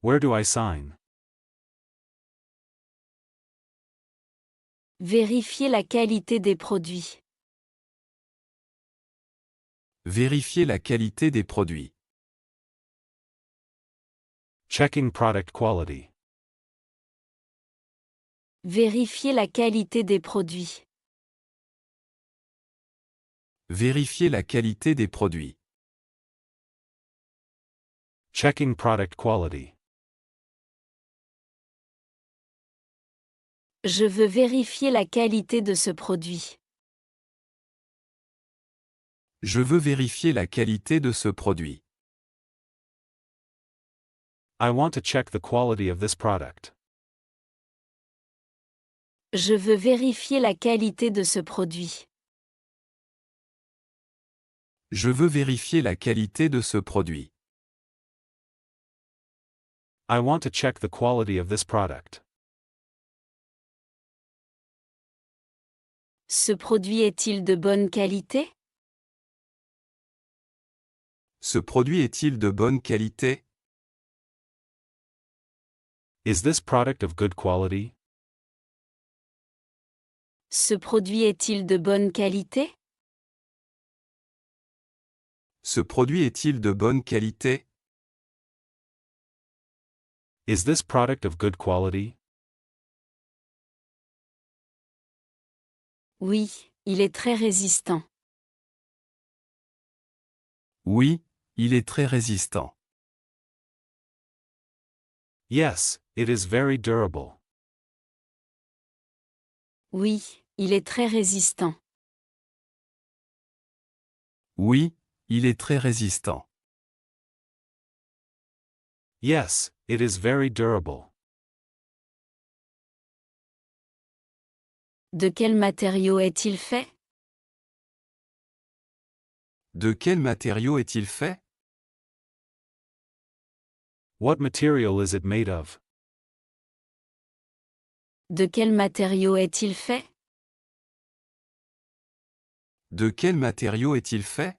Where do I sign? Vérifier la qualité des produits. Vérifier la qualité des produits. Checking product quality. Vérifier la qualité des produits. Vérifier la qualité des produits. Checking product quality. Je veux vérifier la qualité de ce produit. Je veux vérifier la qualité de ce produit. I want to check the quality of this product. Je veux vérifier la qualité de ce produit. Je veux vérifier la qualité de ce produit. I want to check the quality of this product. Ce produit est-il de bonne qualité? Ce produit est-il de bonne qualité? Is this product of good quality? Ce produit est-il de bonne qualité? Ce produit est-il de bonne qualité? Is this product of good quality? Oui, il est très résistant. Oui, il est très résistant. Yes, it is very durable. Oui, il est très résistant. Oui, il est très résistant. Yes, it is very durable. De quel matériau est-il fait? De quel matériau est-il fait? What material is it made of? De quel matériau est-il fait? De quel matériau est-il fait?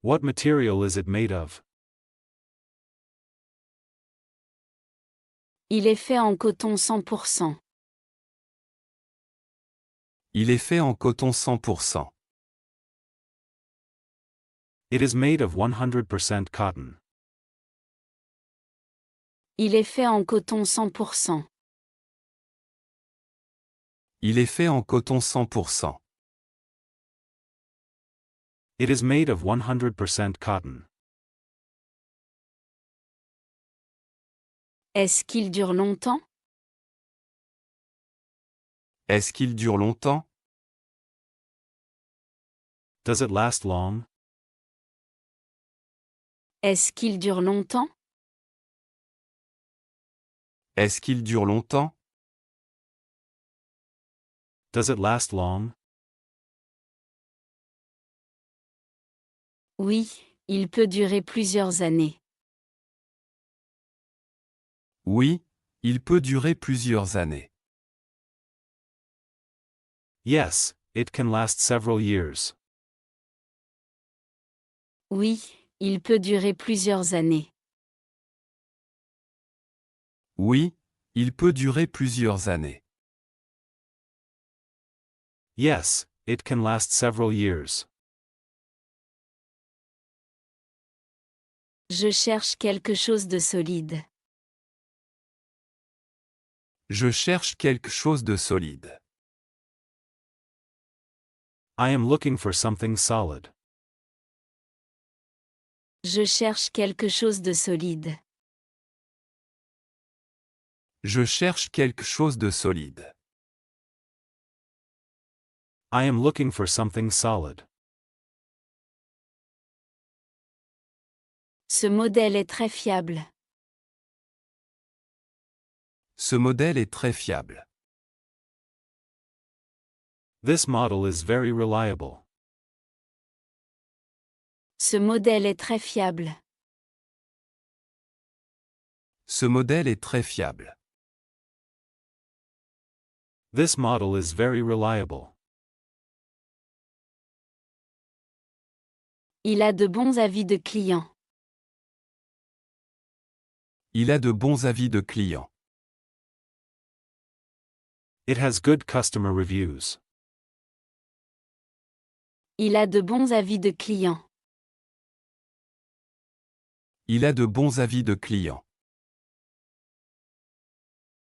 What material is it made of? Il est fait en coton 100%. Il est fait en coton 100%. It is made of 100% cotton. Il est fait en coton 100%. Il est fait en coton 100%. It is made of 100% cotton. Est-ce qu'il dure longtemps? Est-ce qu'il dure longtemps? Does it last long? Est-ce qu'il dure longtemps? Est-ce qu'il dure longtemps? Does it last long? Oui, il peut durer plusieurs années. Oui, il peut durer plusieurs années. Yes, it can last several years. Oui, il peut durer plusieurs années. Oui, il peut durer plusieurs années. Yes, it can last several years. Je cherche quelque chose de solide. Je cherche quelque chose de solide. I am looking for something solid. Je cherche quelque chose de solide. Je cherche quelque chose de solide. I am looking for something solid. Ce modèle est très fiable. Ce modèle est très fiable. This model is very reliable. Ce modèle est très fiable. Ce modèle est très fiable. This model is very reliable. Il a de bons avis de clients. Il a de bons avis de clients. It has good customer reviews. Il a de bons avis de clients. Il a de bons avis de clients.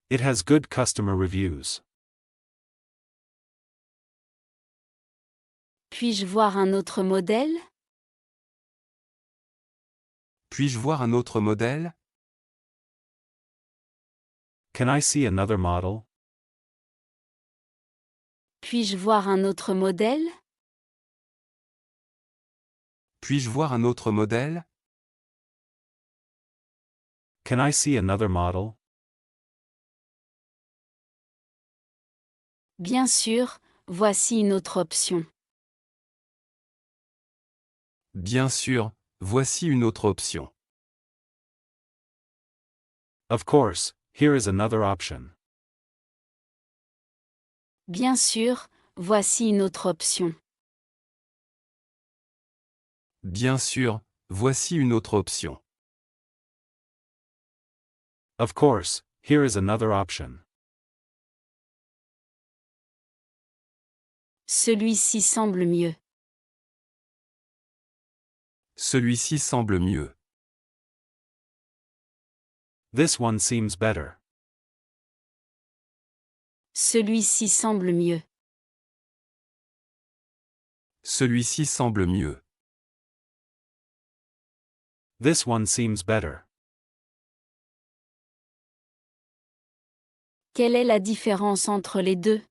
It has good customer reviews. Puis-je voir un autre modèle? Puis-je voir un autre modèle? Can I see another model? Puis-je voir un autre modèle? Puis-je voir un autre modèle? Can I see another model? Bien sûr, voici une autre option. Bien sûr, voici une autre option. Of course, here is another option. Bien sûr, voici une autre option. Bien sûr, voici une autre option. Of course, here is another option. Celui-ci semble mieux. Celui-ci semble mieux. This one seems better. Celui-ci semble mieux. Celui-ci semble mieux. This one seems better. Quelle est la différence entre les deux?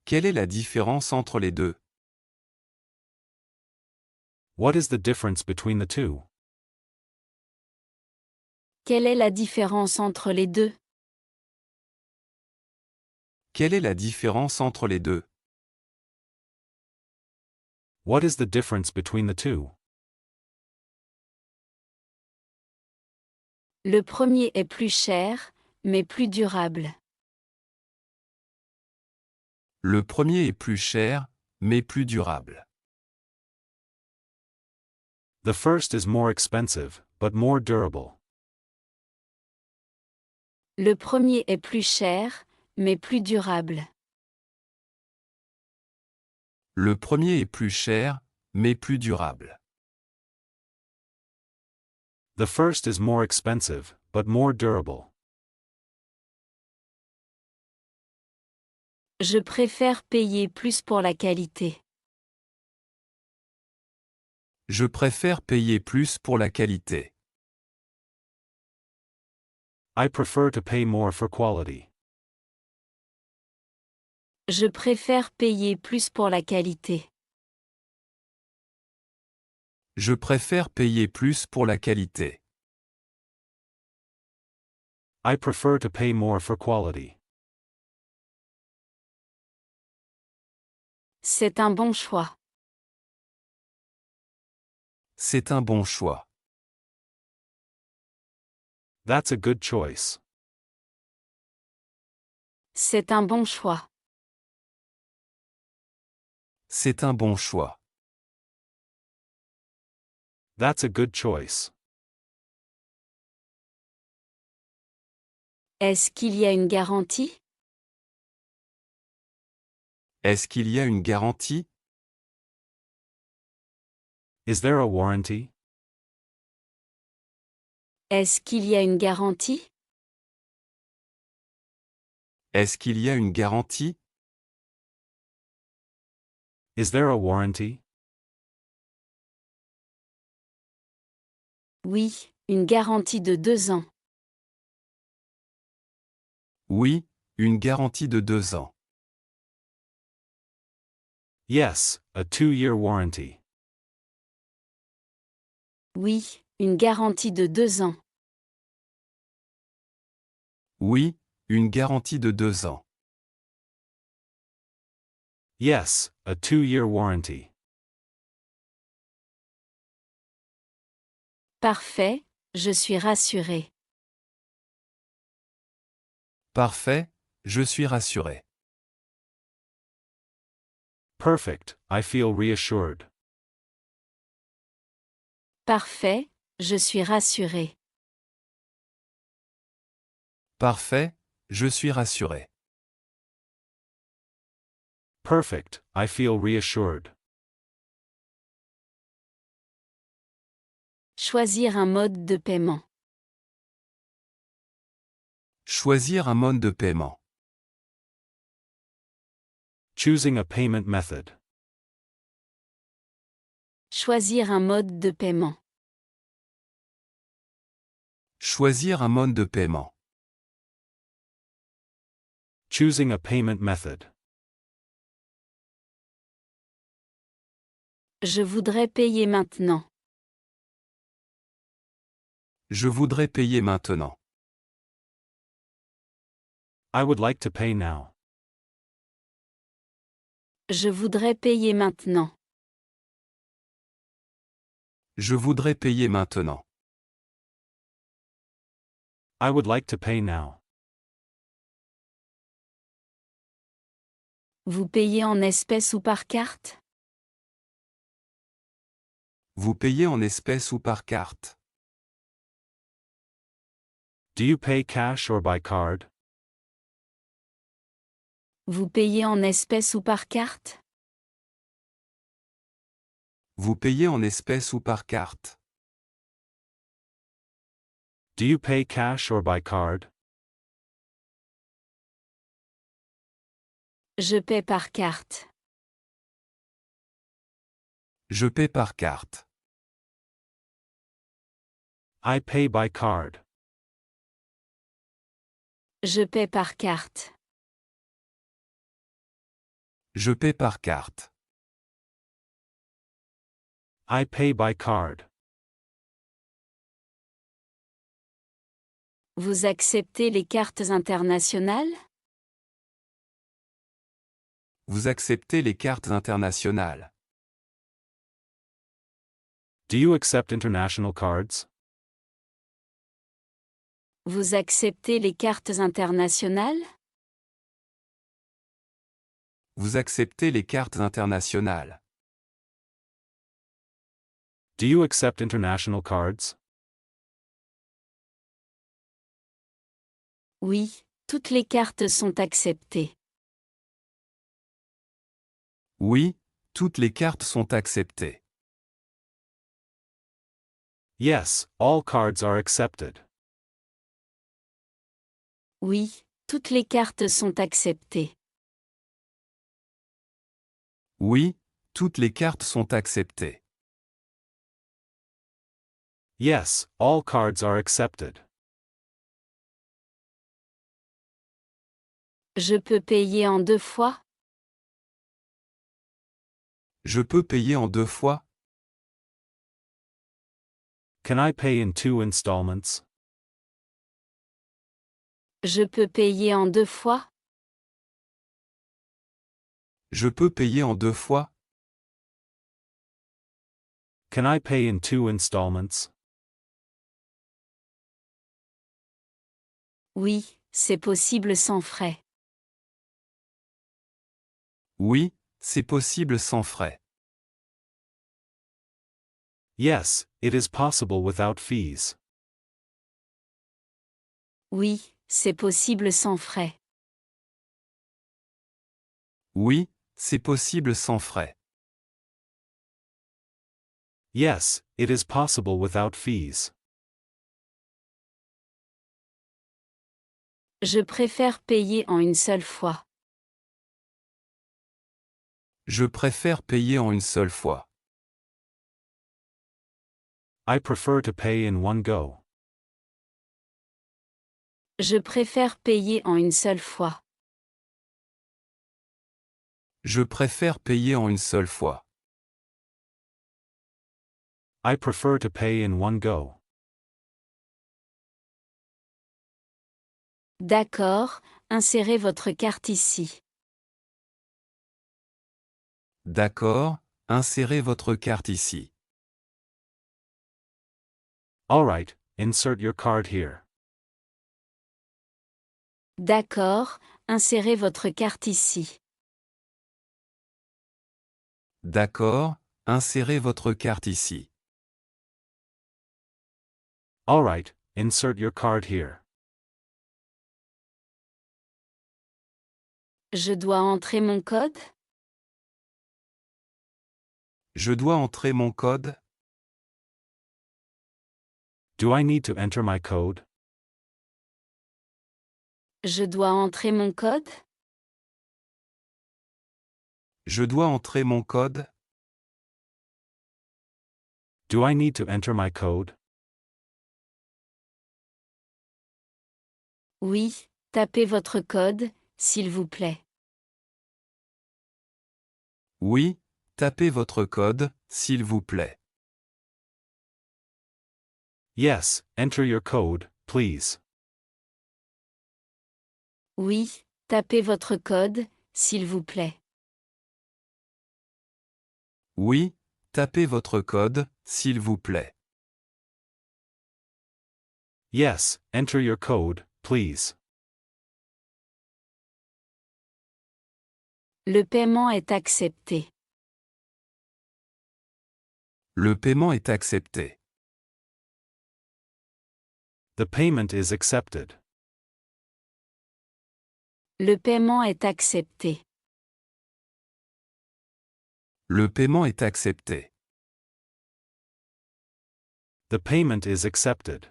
Quelle est la différence entre les deux? What is the difference between the two? Quelle est la différence entre les deux? Quelle est la différence entre les deux? What is the difference between the two? Le premier est plus cher, mais plus durable. Le premier est plus cher, mais plus durable. The first is more expensive, but more durable. Le premier est plus cher, mais plus durable. Le premier est plus cher, mais plus durable. The first is more expensive, but more durable. Je préfère payer plus pour la qualité. Je préfère payer plus pour la qualité. I prefer to pay more for quality. Je préfère payer plus pour la qualité. Je préfère payer plus pour la qualité. I prefer to pay more for quality. C'est un bon choix. C'est un bon choix. That's a good choice. C'est un bon choix. C'est un bon choix. That's a good choice. Est-ce qu'il y a une garantie? Est-ce qu'il y a une garantie? Is there a warranty? Est-ce qu'il y a une garantie? Est-ce qu'il y a une garantie? Is there a warranty? Oui, une garantie de 2 ans. Oui, une garantie de 2 ans. Yes, a 2-year warranty. Oui, une garantie de 2 ans. Oui, une garantie de 2 ans. Yes, a 2-year warranty. Parfait, je suis rassuré. Parfait, je suis rassuré. Perfect, I feel reassured. Parfait, je suis rassuré. Parfait, je suis rassuré. Perfect, I feel reassured. Choisir un mode de paiement. Choisir un mode de paiement. Choosing a payment method. Choisir un mode de paiement. Choisir un mode de paiement. Choosing a payment method. Je voudrais payer maintenant. Je voudrais payer maintenant. I would like to pay now. Je voudrais payer maintenant. Je voudrais payer maintenant. I would like to pay now. Vous payez en espèces ou par carte? Vous payez en espèces ou par carte? Do you pay cash or by card? Vous payez en espèces ou par carte? Vous payez en espèces ou par carte? Do you pay cash or by card? Je paie par carte. Je paie par carte. I pay by card. Je paie par carte. Je paie par carte. I pay by card. Vous acceptez les cartes internationales? Vous acceptez les cartes internationales? Do you accept international cards? Vous acceptez les cartes internationales? Vous acceptez les cartes internationales? Do you accept international cards? Oui, toutes les cartes sont acceptées. Oui, toutes les cartes sont acceptées. Yes, all cards are accepted. Oui, toutes les cartes sont acceptées. Oui, toutes les cartes sont acceptées. Yes, all cards are accepted. Je peux payer en 2 fois? Je peux payer en 2 fois? Can I pay in 2 installments? Je peux payer en 2 fois? Je peux payer en 2 fois? Can I pay in 2 installments? Oui, c'est possible sans frais. Oui, c'est possible sans frais. Yes, it is possible without fees. Oui, c'est possible sans frais. Oui, c'est possible sans frais. Yes, it is possible without fees. Je préfère payer en une seule fois. Je préfère payer en une seule fois. I prefer to pay in one go. Je préfère payer en une seule fois. Je préfère payer en une seule fois. I prefer to pay in one go. D'accord, insérez votre carte ici. D'accord, insérez votre carte ici. Alright, insert your card here. D'accord, insérez votre carte ici. D'accord, insérez votre carte ici. Alright, insert your card here. Je dois entrer mon code? Je dois entrer mon code? Do I need to enter my code? Je dois entrer mon code? Je dois entrer mon code? Do I need to enter my code? Oui, tapez votre code, s'il vous plaît. Oui, tapez votre code, s'il vous plaît. Yes, enter your code, please. Oui, tapez votre code, s'il vous plaît. Oui, tapez votre code, s'il vous plaît. Yes, enter your code, please. Le paiement est accepté. Le paiement est accepté. The payment is accepted. Le paiement est accepté. Le paiement est accepté. The payment is accepted.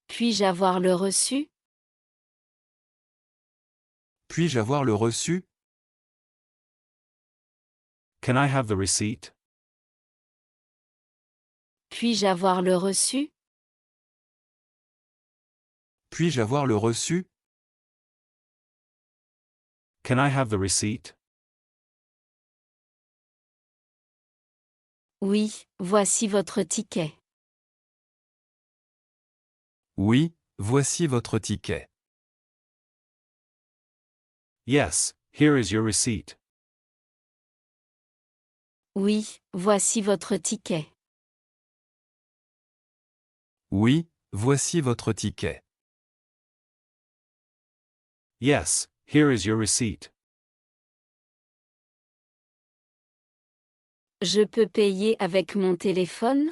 Puis-je avoir le reçu? Puis-je avoir le reçu? Can I have the receipt? Puis-je avoir le reçu? Puis-je avoir le reçu? Can I have the receipt? Oui, voici votre ticket. Oui, voici votre ticket. Yes, here is your receipt. Oui, voici votre ticket. Oui, voici votre ticket. Yes, here is your receipt. Je peux payer avec mon téléphone?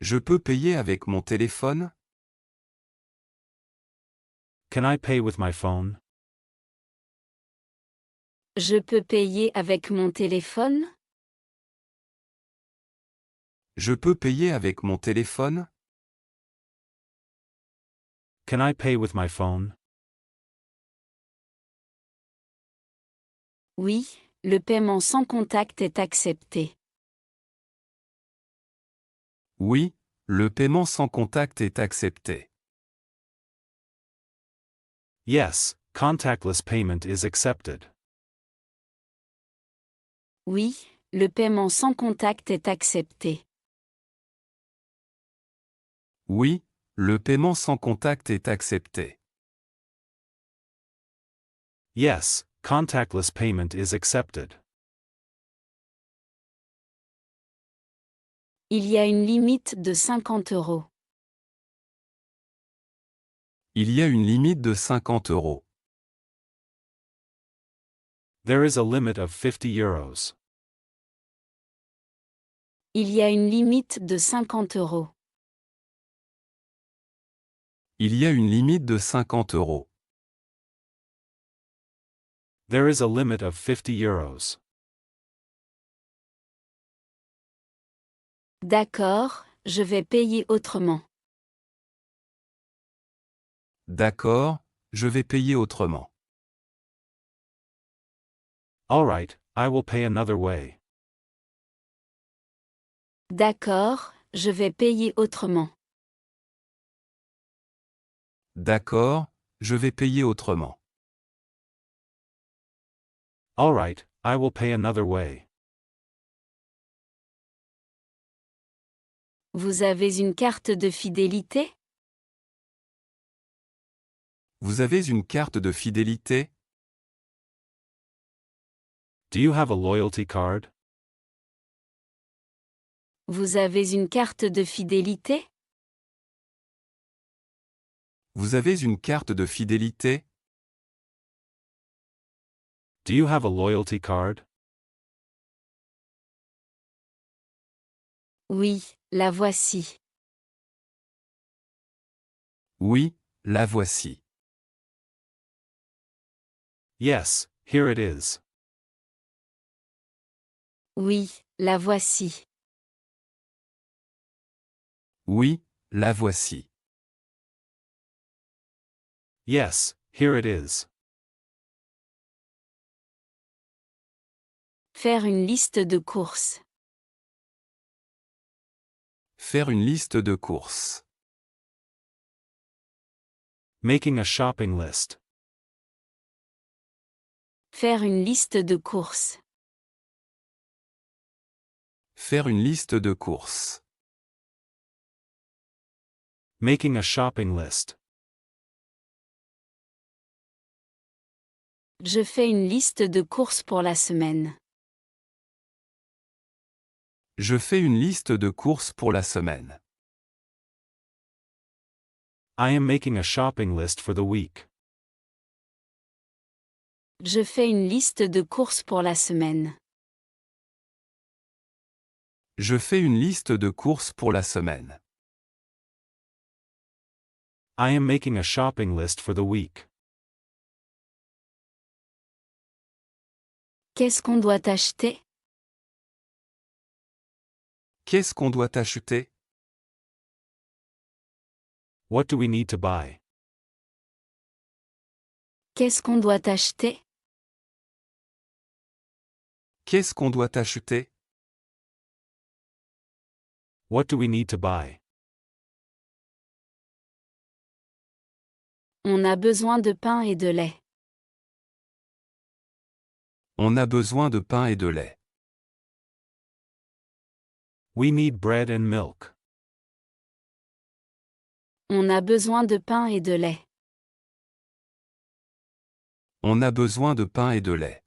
Je peux payer avec mon téléphone? Can I pay with my phone? Je peux payer avec mon téléphone? Je peux payer avec mon téléphone? Can I pay with my phone? Oui, le paiement sans contact est accepté. Oui, le paiement sans contact est accepté. Yes, contactless payment is accepted. Oui, le paiement sans contact est accepté. Oui, le paiement sans contact est accepté. Yes, contactless payment is accepted. Il y a une limite de 50 €. Il y a une limite de 50 €. There is a limit of 50 euros. Il y a une limite de 50 euros. Il y a une limite de 50 euros. There is a limit of 50 euros. D'accord, je vais payer autrement. D'accord, je vais payer autrement. All right, I will pay another way. D'accord, je vais payer autrement. D'accord, je vais payer autrement. All right, I will pay another way. Vous avez une carte de fidélité? Vous avez une carte de fidélité? Do you have a loyalty card? Vous avez une carte de fidélité? Vous avez une carte de fidélité? Do you have a loyalty card? Oui, la voici. Oui, la voici. Yes, here it is. Oui, la voici. Oui, la voici. Yes, here it is. Faire une liste de courses. Faire une liste de courses. Making a shopping list. Faire une liste de courses. Faire une liste de courses. Making a shopping list. Je fais une liste de courses pour la semaine. Je fais une liste de courses pour la semaine. I am making a shopping list for the week. Je fais une liste de courses pour la semaine. Je fais une liste de courses pour la semaine. I am making a shopping list for the week. Qu'est-ce qu'on doit acheter? Qu'est-ce qu'on doit acheter? What do we need to buy? Qu'est-ce qu'on doit acheter? Qu'est-ce qu'on doit acheter? What do we need to buy? On a besoin de pain et de lait. On a besoin de pain et de lait. We need bread and milk. On a besoin de pain et de lait. On a besoin de pain et de lait.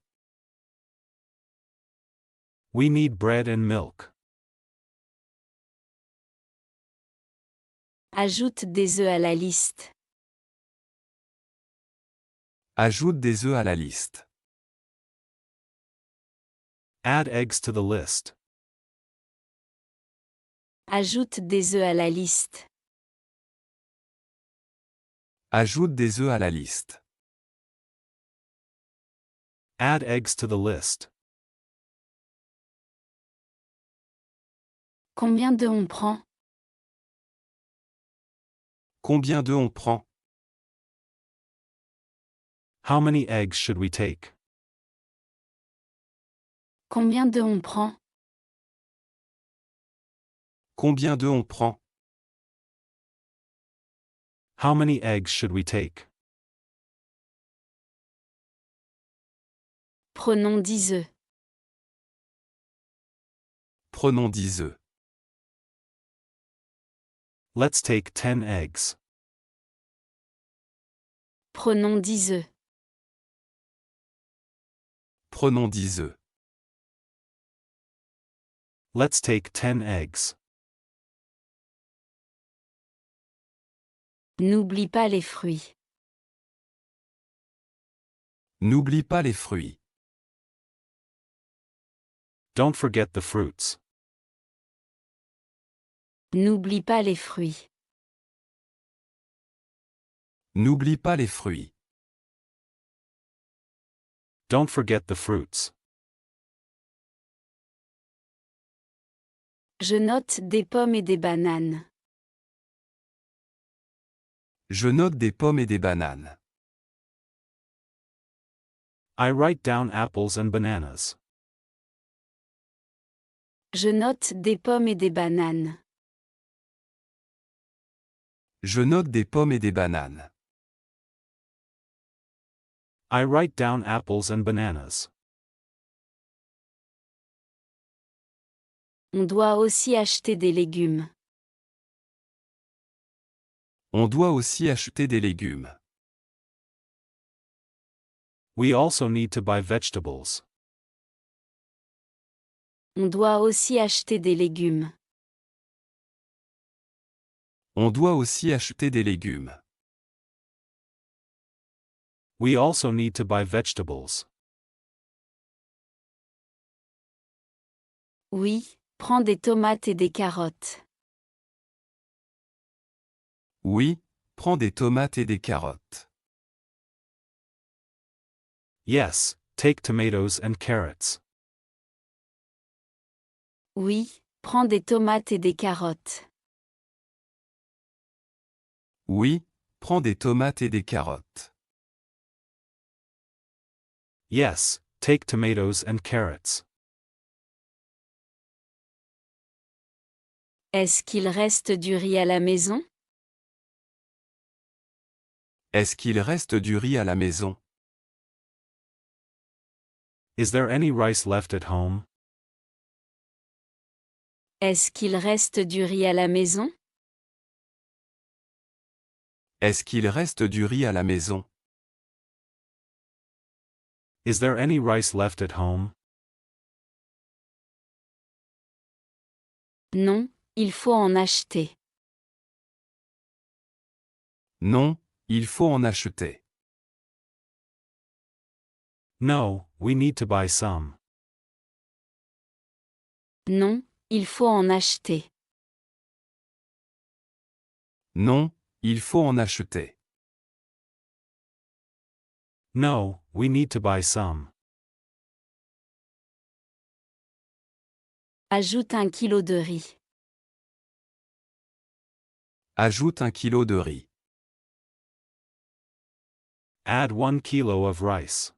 We need bread and milk. Ajoute des œufs à la liste. Ajoute des œufs à la liste. Add eggs to the list. Ajoute des œufs à la liste. Ajoute des œufs à la liste. Add eggs to the list. Combien d'œufs on prend? Combien d'œufs on prend? How many eggs should we take? Combien d'œufs on prend? Combien d'œufs on prend? How many eggs should we take? Prenons 10 œufs. Prenons 10 œufs. Let's take 10 eggs. Prenons 10 œufs. Prenons 10 œufs. Let's take 10 eggs. N'oublie pas les fruits. N'oublie pas les fruits. Don't forget the fruits. N'oublie pas les fruits. N'oublie pas les fruits. Don't forget the fruits. Je note des pommes et des bananes. Je note des pommes et des bananes. I write down apples and bananas. Je note des pommes et des bananes. Je note des pommes et des bananes. I write down apples and bananas. On doit aussi acheter des légumes. On doit aussi acheter des légumes. We also need to buy vegetables. On doit aussi acheter des légumes. On doit aussi acheter des légumes. We also need to buy vegetables. Oui, prends des tomates et des carottes. Oui, prends des tomates et des carottes. Yes, take tomatoes and carrots. Oui, prends des tomates et des carottes. Oui, prends des tomates et des carottes. Yes, take tomatoes and carrots. Est-ce qu'il reste du riz à la maison? Est-ce qu'il reste du riz à la maison? Is there any rice left at home? Est-ce qu'il reste du riz à la maison? Est-ce qu'il reste du riz à la maison? Is there any rice left at home? Non, il faut en acheter. Non, il faut en acheter. No, we need to buy some. Non, il faut en acheter. Non, il faut en acheter. No, we need to buy some. Ajoute 1 kilo de riz. Ajoute 1 kilo de riz. Add 1 kilo of rice.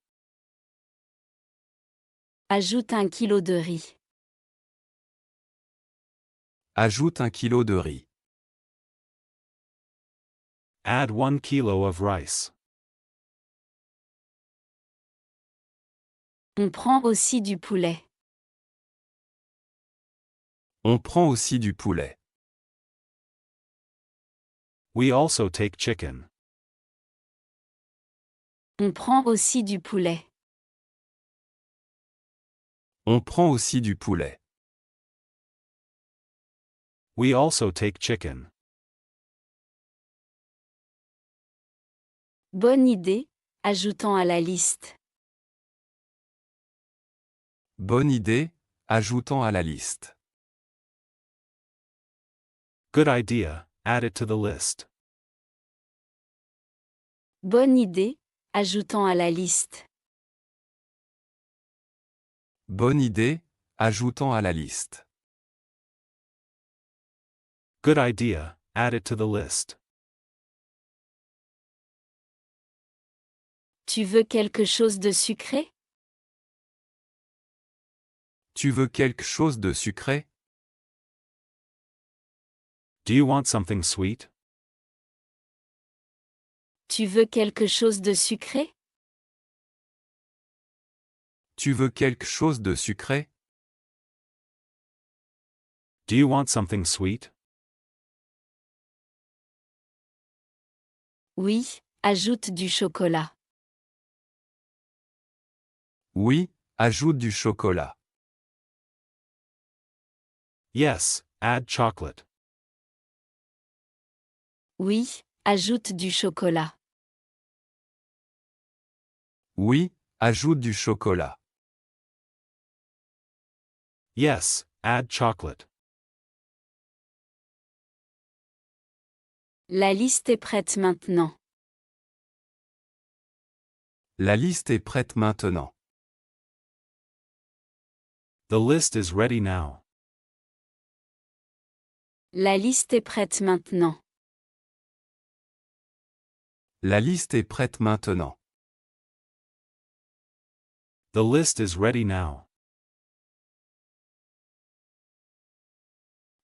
Ajoute 1 kilo de riz. Ajoute 1 kilo de riz. Add 1 kilo of rice. On prend aussi du poulet. On prend aussi du poulet. We also take chicken. On prend aussi du poulet. On prend aussi du poulet. We also take chicken. Bonne idée, ajoutant à la liste. Bonne idée, ajoutant à la liste. Good idea, add it to the list. Bonne idée, ajoutant à la liste. Bonne idée, ajoutant à la liste. Good idea, add it to the list. Tu veux quelque chose de sucré? Tu veux quelque chose de sucré? Do you want something sweet? Tu veux quelque chose de sucré? Tu veux quelque chose de sucré? Do you want something sweet? Oui, ajoute du chocolat. Oui, ajoute du chocolat. Yes, add chocolate. Oui, ajoute du chocolat. Oui, ajoute du chocolat. Yes, add chocolate. La liste est prête maintenant. La liste est prête maintenant. The list is ready now. La liste est prête maintenant. La liste est prête maintenant. The list is ready now.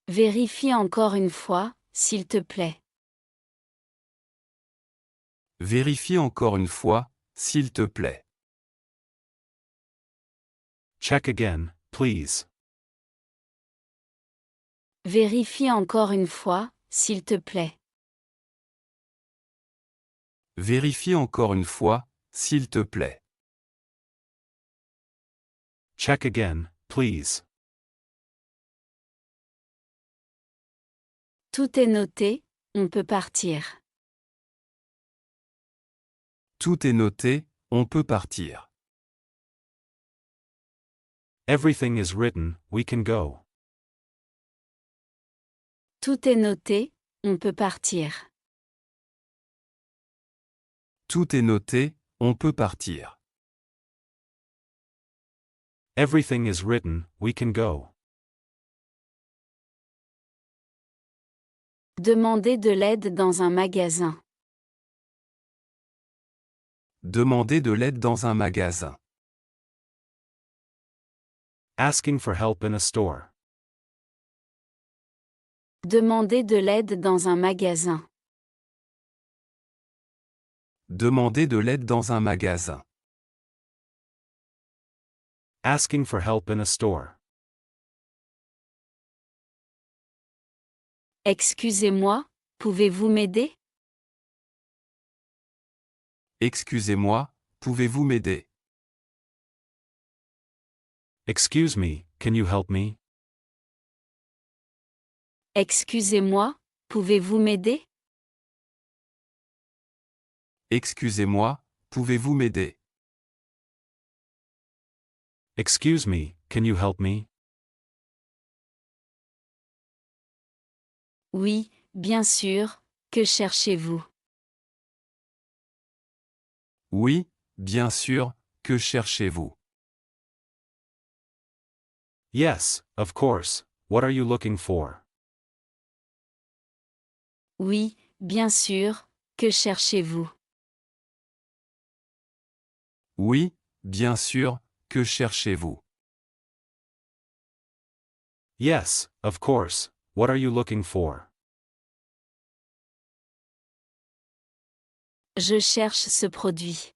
Vérifie encore une fois, s'il te plaît. Vérifie encore une fois, s'il te plaît. Check again, please. Vérifie encore une fois, s'il te plaît. Vérifie encore une fois, s'il te plaît. Check again, please. Tout est noté, on peut partir. Tout est noté, on peut partir. Everything is written, we can go. Tout est noté, on peut partir. Tout est noté, on peut partir. Everything is written, we can go. Demander de l'aide dans un magasin. Demander de l'aide dans un magasin. Asking for help in a store. Demander de l'aide dans un magasin. Demander de l'aide dans un magasin. Asking for help in a store. Excusez-moi, pouvez-vous m'aider? Excusez-moi, pouvez-vous m'aider? Excuse me, can you help me? Excusez-moi, pouvez-vous m'aider? Excusez-moi, pouvez-vous m'aider? Excuse me, can you help me? Oui, bien sûr, que cherchez-vous? Oui, bien sûr, que cherchez-vous? Yes, of course, what are you looking for? Oui, bien sûr, que cherchez-vous? Oui, bien sûr, que cherchez-vous? Yes, of course, what are you looking for? Je cherche ce produit.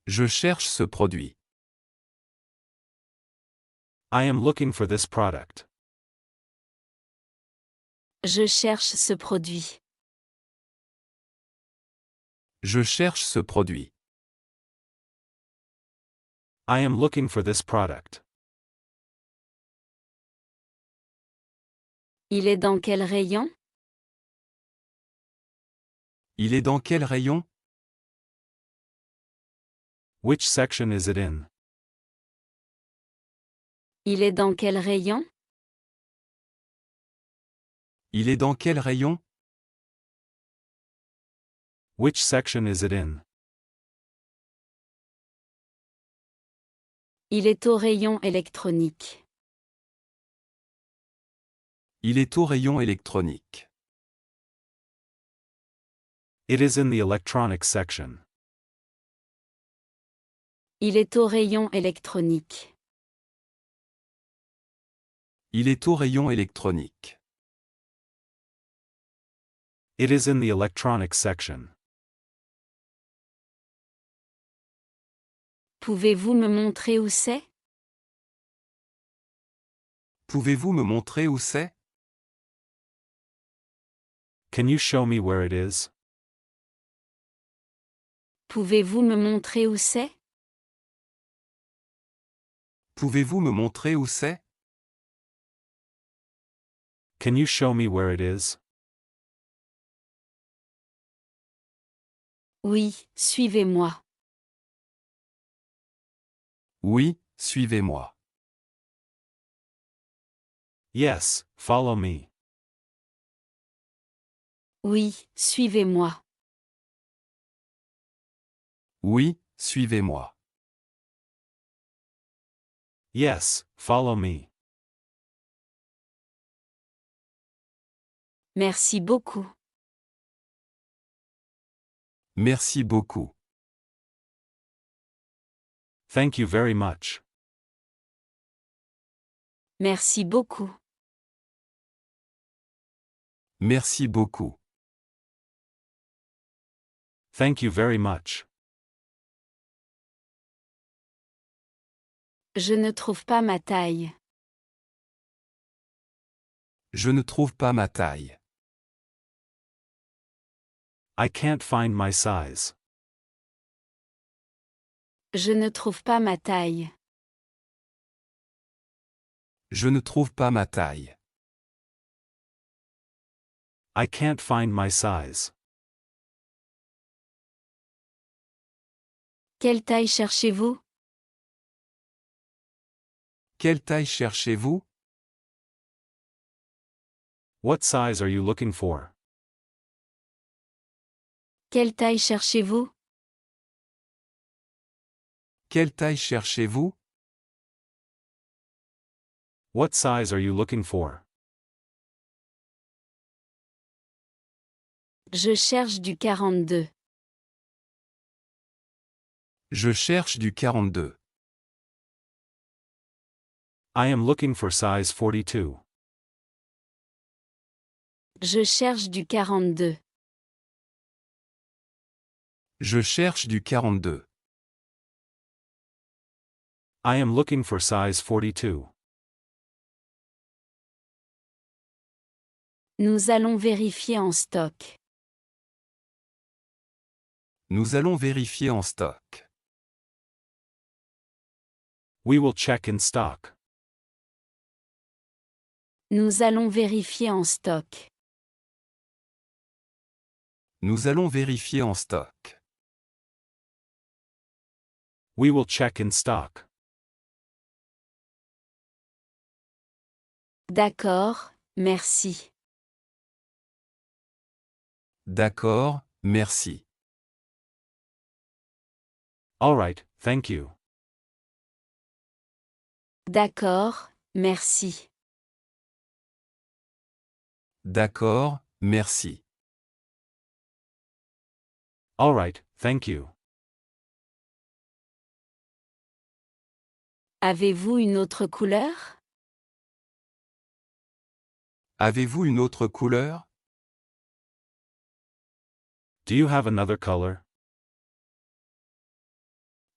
Je cherche ce produit. I am looking for this product. Je cherche ce produit. Je cherche ce produit. I am looking for this product. Il est dans quel rayon? Il est dans quel rayon? Which section is it in? Il est dans quel rayon? Il est dans quel rayon? Which section is it in? Il est au rayon électronique. Il est au rayon électronique. It is in the electronics section. Il est au rayon électronique. Il est au rayon électronique. It is in the electronics section. Pouvez-vous me montrer où c'est? Pouvez-vous me montrer où c'est? Can you show me where it is? Pouvez-vous me montrer où c'est? Pouvez-vous me montrer où c'est? Can you show me where it is? Oui, suivez-moi. Oui, suivez-moi. Yes, follow me. Oui, suivez-moi. Oui, suivez-moi. Yes, follow me. Merci beaucoup. Merci beaucoup. Thank you very much. Merci beaucoup. Merci beaucoup. Thank you very much. Je ne trouve pas ma taille. Je ne trouve pas ma taille. I can't find my size. Je ne trouve pas ma taille. Je ne trouve pas ma taille. I can't find my size. Quelle taille cherchez-vous? Quelle taille cherchez-vous? What size are you looking for? Quelle taille cherchez-vous? Quelle taille cherchez-vous? What size are you looking for? Je cherche du 42. Je cherche du 42. I am looking for size 42. Je cherche du 42. Je cherche du 42. I am looking for size 42. Nous allons vérifier en stock. Nous allons vérifier en stock. We will check in stock. Nous allons vérifier en stock. Nous allons vérifier en stock. We will check in stock. D'accord, merci. D'accord, merci. All right, thank you. D'accord, merci. D'accord, merci. All right, thank you. Avez-vous une autre couleur? Avez-vous une autre couleur? Do you have another color?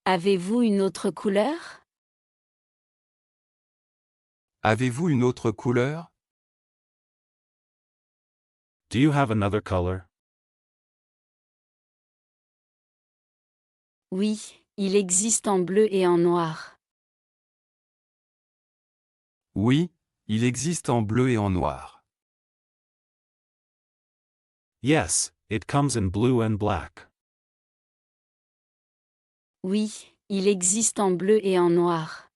Avez-vous une autre couleur? Avez-vous une autre couleur? Do you have another color? Oui, il existe en bleu et en noir. Oui, il existe en bleu et en noir. Yes, it comes in blue and black. Oui, il existe en bleu et en noir.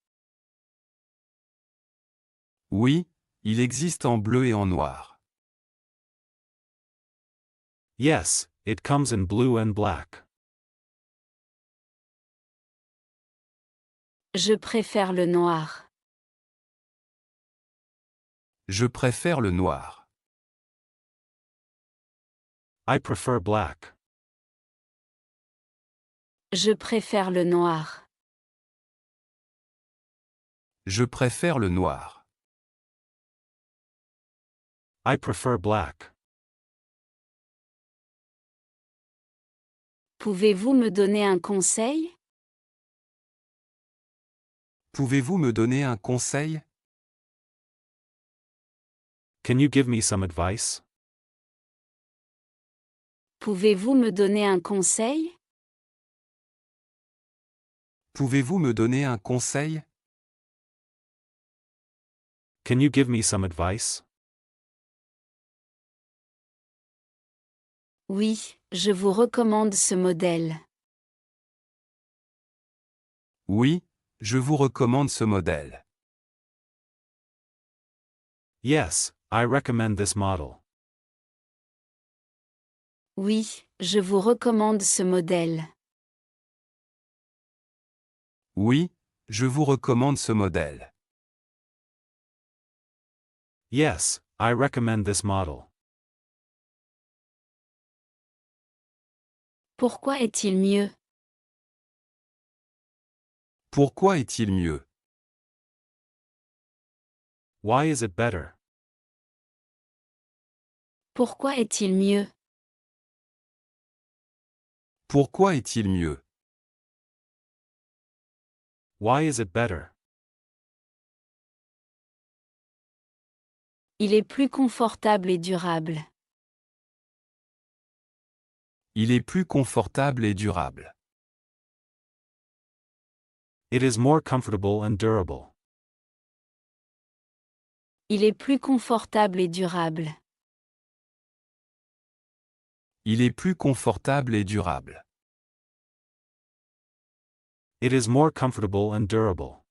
Oui, il existe en bleu et en noir. Yes, it comes in blue and black. Je préfère le noir. Je préfère le noir. I prefer black. Je préfère le noir. Je préfère le noir. I prefer black. Pouvez-vous me donner un conseil? Pouvez-vous me donner un conseil? Can you give me some advice? Pouvez-vous me donner un conseil? Pouvez-vous me donner un conseil? Can you give me some advice? Oui, je vous recommande ce modèle. Oui, je vous recommande ce modèle. Yes, I recommend this model. Oui, je vous recommande ce modèle. Oui, je vous recommande ce modèle. Yes, I recommend this model. Pourquoi est-il mieux? Pourquoi est-il mieux? Why is it better? Pourquoi est-il mieux? Pourquoi est-il mieux? Why is it better? Il est plus confortable et durable. Il est plus confortable et durable. It is more comfortable and durable. Il est plus confortable et durable. Il est plus confortable et durable. It is more comfortable and durable.